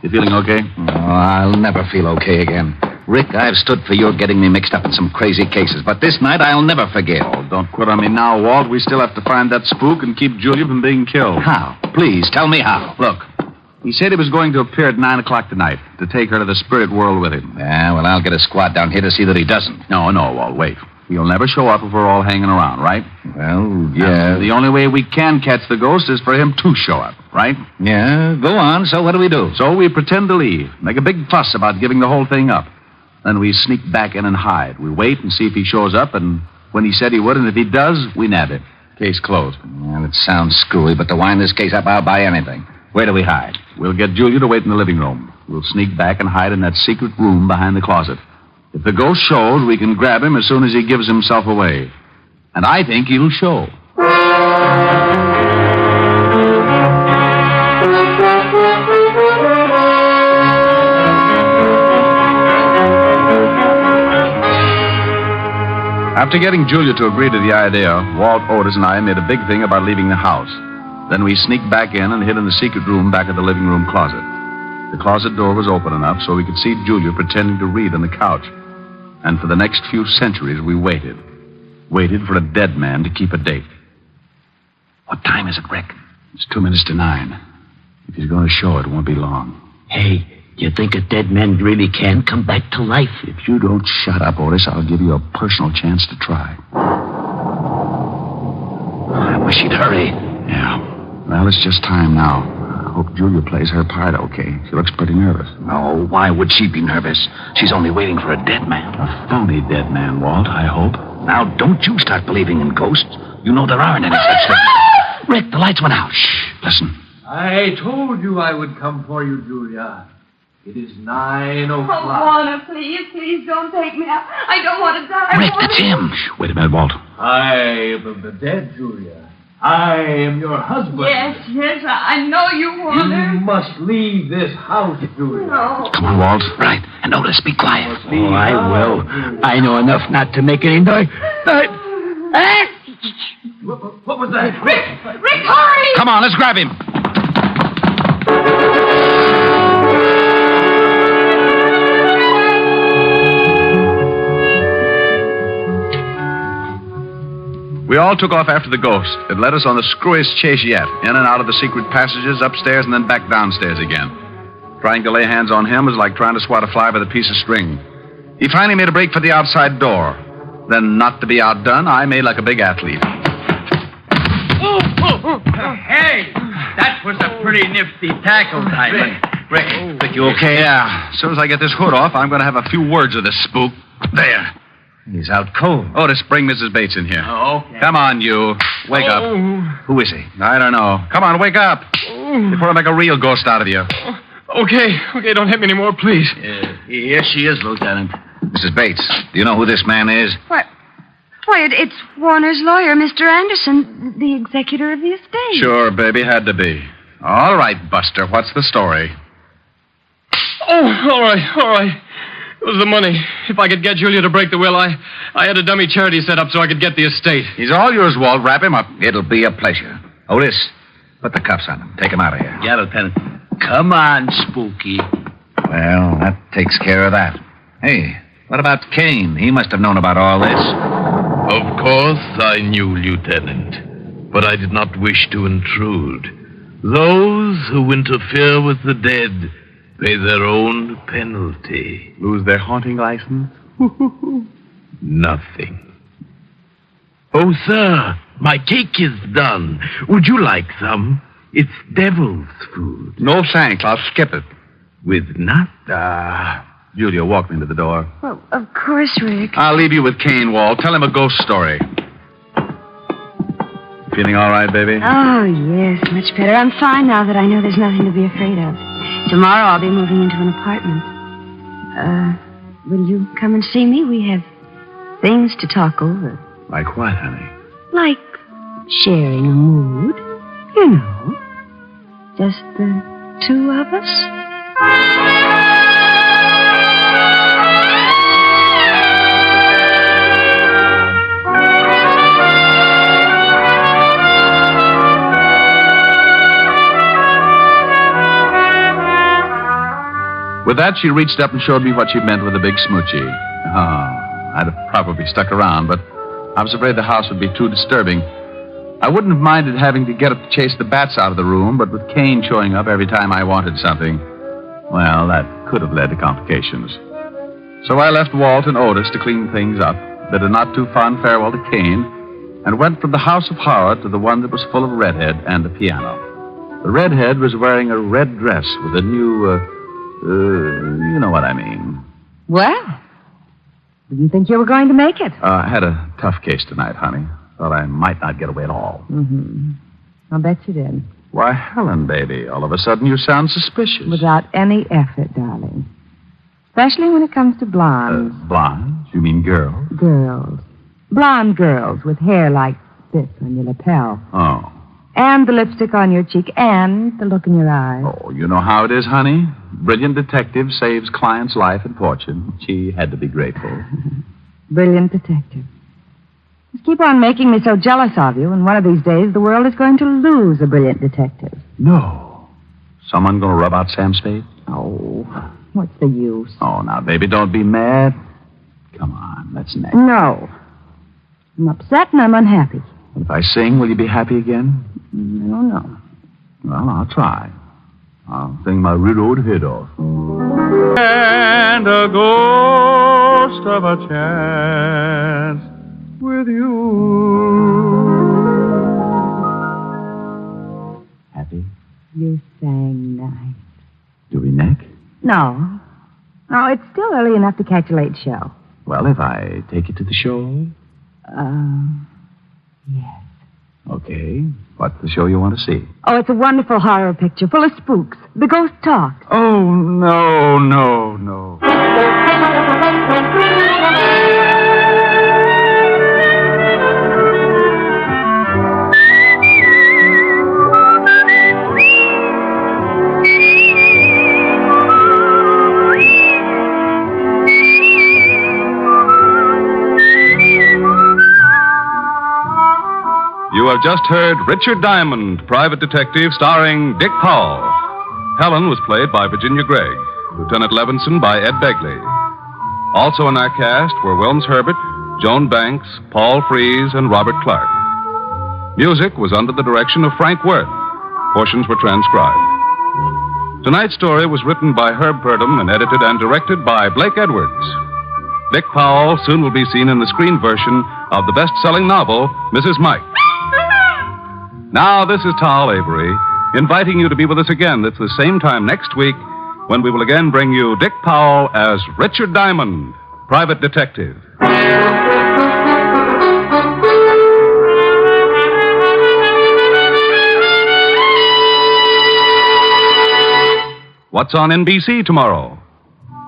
You feeling okay? Oh, I'll never feel okay again. Rick, I've stood for your getting me mixed up in some crazy cases, but this night I'll never forget. Oh, don't quit on me now, Walt. We still have to find that spook and keep Julia from being killed. How? Please, tell me how. Look, he said he was going to appear at 9 o'clock tonight to take her to the spirit world with him. Yeah, well, I'll get a squad down here to see that he doesn't. No, Walt, wait. He'll never show up if we're all hanging around, right? Well, yeah. And the only way we can catch the ghost is for him to show up, right? Yeah, go on. So what do we do? So we pretend to leave, make a big fuss about giving the whole thing up. Then we sneak back in and hide. We wait and see if he shows up, and when he said he would, and if he does, we nab him. Case closed. Well, it sounds screwy, but to wind this case up, I'll buy anything. Where do we hide? We'll get Julia to wait in the living room. We'll sneak back and hide in that secret room behind the closet. If the ghost shows, we can grab him as soon as he gives himself away. And I think he'll show. After getting Julia to agree to the idea, Walt, Otis, and I made a big thing about leaving the house. Then we sneaked back in and hid in the secret room back of the living room closet. The closet door was open enough so we could see Julia pretending to read on the couch. And for the next few centuries, we waited. Waited for a dead man to keep a date. What time is it, Rick? It's 2 minutes to 9. If he's going to show it won't be long. Hey, you think a dead man really can come back to life? If you don't shut up, Otis, I'll give you a personal chance to try. I wish he'd hurry. Yeah. Well, it's just time now. I hope Julia plays her part okay. She looks pretty nervous. No, why would she be nervous? She's only waiting for a dead man. A phony dead man, Walt, I hope. Now, don't you start believing in ghosts. You know there aren't any such things. Rick, the lights went out. Shh, listen. I told you I would come for you, Julia. It is 9 o'clock. Oh, Warner, please don't take me out. I don't want to die. Rick, that's him. Wait a minute, Walt. I am of the dead, Julia. I am your husband. Yes, I know you, Warner. You must leave this house, Julia. No. Come on, Walt. Right. And Otis, be quiet. Oh, I will. I know enough not to make any noise. What was that? Rick, hurry! Come on, let's grab him. We all took off after the ghost. It led us on the screwiest chase yet, in and out of the secret passages, upstairs, and then back downstairs again. Trying to lay hands on him was like trying to swat a fly by the piece of string. He finally made a break for the outside door. Then, not to be outdone, I made like a big athlete. Hey, that was a pretty nifty tackle, Diamond. Rick, you okay? Yeah. As soon as I get this hood off, I'm going to have a few words with this spook. There. He's out cold. Otis, bring Mrs. Bates in here. Oh, okay. Come on, you. Wake up. Who is he? I don't know. Come on, wake up. Before I make a real ghost out of you. Okay, don't hit me anymore, please. Here she is, Lieutenant. Mrs. Bates, do you know who this man is? Why, it's Warner's lawyer, Mr. Anderson, the executor of the estate. Sure, baby, had to be. All right, Buster, what's the story? Oh, all right. It was the money. If I could get Julia to break the will, I had a dummy charity set up so I could get the estate. He's all yours, Walt. Wrap him up. It'll be a pleasure. Otis, put the cuffs on him. Take him out of here. Yeah, Lieutenant. Come on, Spooky. Well, that takes care of that. Hey, what about Kane? He must have known about all this. Of course I knew, Lieutenant, but I did not wish to intrude. Those who interfere with the dead pay their own penalty. Lose their haunting license? Nothing. Oh, sir, my cake is done. Would you like some? It's devil's food. No thanks. I'll skip it. With nuts? Julia, walk me to the door. Well, of course, Rick. I'll leave you with Kane, Walt. Tell him a ghost story. Feeling all right, baby? Oh, yes, much better. I'm fine now that I know there's nothing to be afraid of. Tomorrow I'll be moving into an apartment. Will you come and see me? We have things to talk over. Like what, honey? Like sharing a mood. You know. Just the two of us. With that, she reached up and showed me what she meant with a big smoochie. I'd have probably stuck around, but I was afraid the house would be too disturbing. I wouldn't have minded having to get up to chase the bats out of the room, but with Kane showing up every time I wanted something, well, that could have led to complications. So I left Walt and Otis to clean things up, bid a not-too-fond farewell to Kane, and went from the house of horror to the one that was full of redhead and a piano. The redhead was wearing a red dress with a new, you know what I mean. Well, didn't think you were going to make it. I had a tough case tonight, honey. Thought I might not get away at all. Mm-hmm. I'll bet you did. Why, Helen, baby, all of a sudden you sound suspicious. Without any effort, darling. Especially when it comes to blondes. Blondes? You mean girls? Girls. Blonde girls with hair like this on your lapel. Oh. And the lipstick on your cheek and the look in your eyes. Oh, you know how it is, honey. Brilliant detective saves client's life and fortune. She had to be grateful. Brilliant detective. Just keep on making me so jealous of you, and one of these days the world is going to lose a brilliant detective. No. Someone going to rub out Sam's fate? Oh, what's the use? Oh, now, baby, don't be mad. Come on, let's next. No. I'm upset and I'm unhappy. If I sing, will you be happy again? No. Well, I'll try. I'll sing my riddled head off. And a ghost of a chance with you. Happy? You sang nice. Do we neck? No. No, it's still early enough to catch a late show. Well, if I take you to the show? Yes. Okay. What's the show you want to see? Oh, it's a wonderful horror picture full of spooks. The ghost talks. Oh, no. You have just heard Richard Diamond, Private Detective, starring Dick Powell. Helen was played by Virginia Gregg, Lieutenant Levinson by Ed Begley. Also in our cast were Wilms Herbert, Joan Banks, Paul Frees, and Robert Clark. Music was under the direction of Frank Worth. Portions were transcribed. Tonight's story was written by Herb Purdom and edited and directed by Blake Edwards. Dick Powell soon will be seen in the screen version of the best-selling novel, Mrs. Mike. Now, this is Tal Avery, inviting you to be with us again at the same time next week when we will again bring you Dick Powell as Richard Diamond, Private Detective. What's on NBC tomorrow?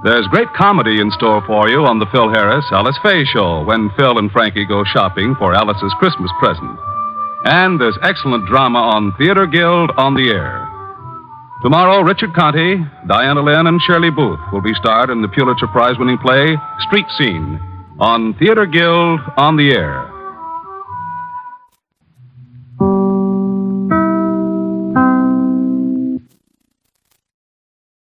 There's great comedy in store for you on the Phil Harris Alice Faye Show when Phil and Frankie go shopping for Alice's Christmas present. And there's excellent drama on Theater Guild on the Air. Tomorrow, Richard Conte, Diana Lynn, and Shirley Booth will be starred in the Pulitzer Prize-winning play Street Scene on Theater Guild on the Air.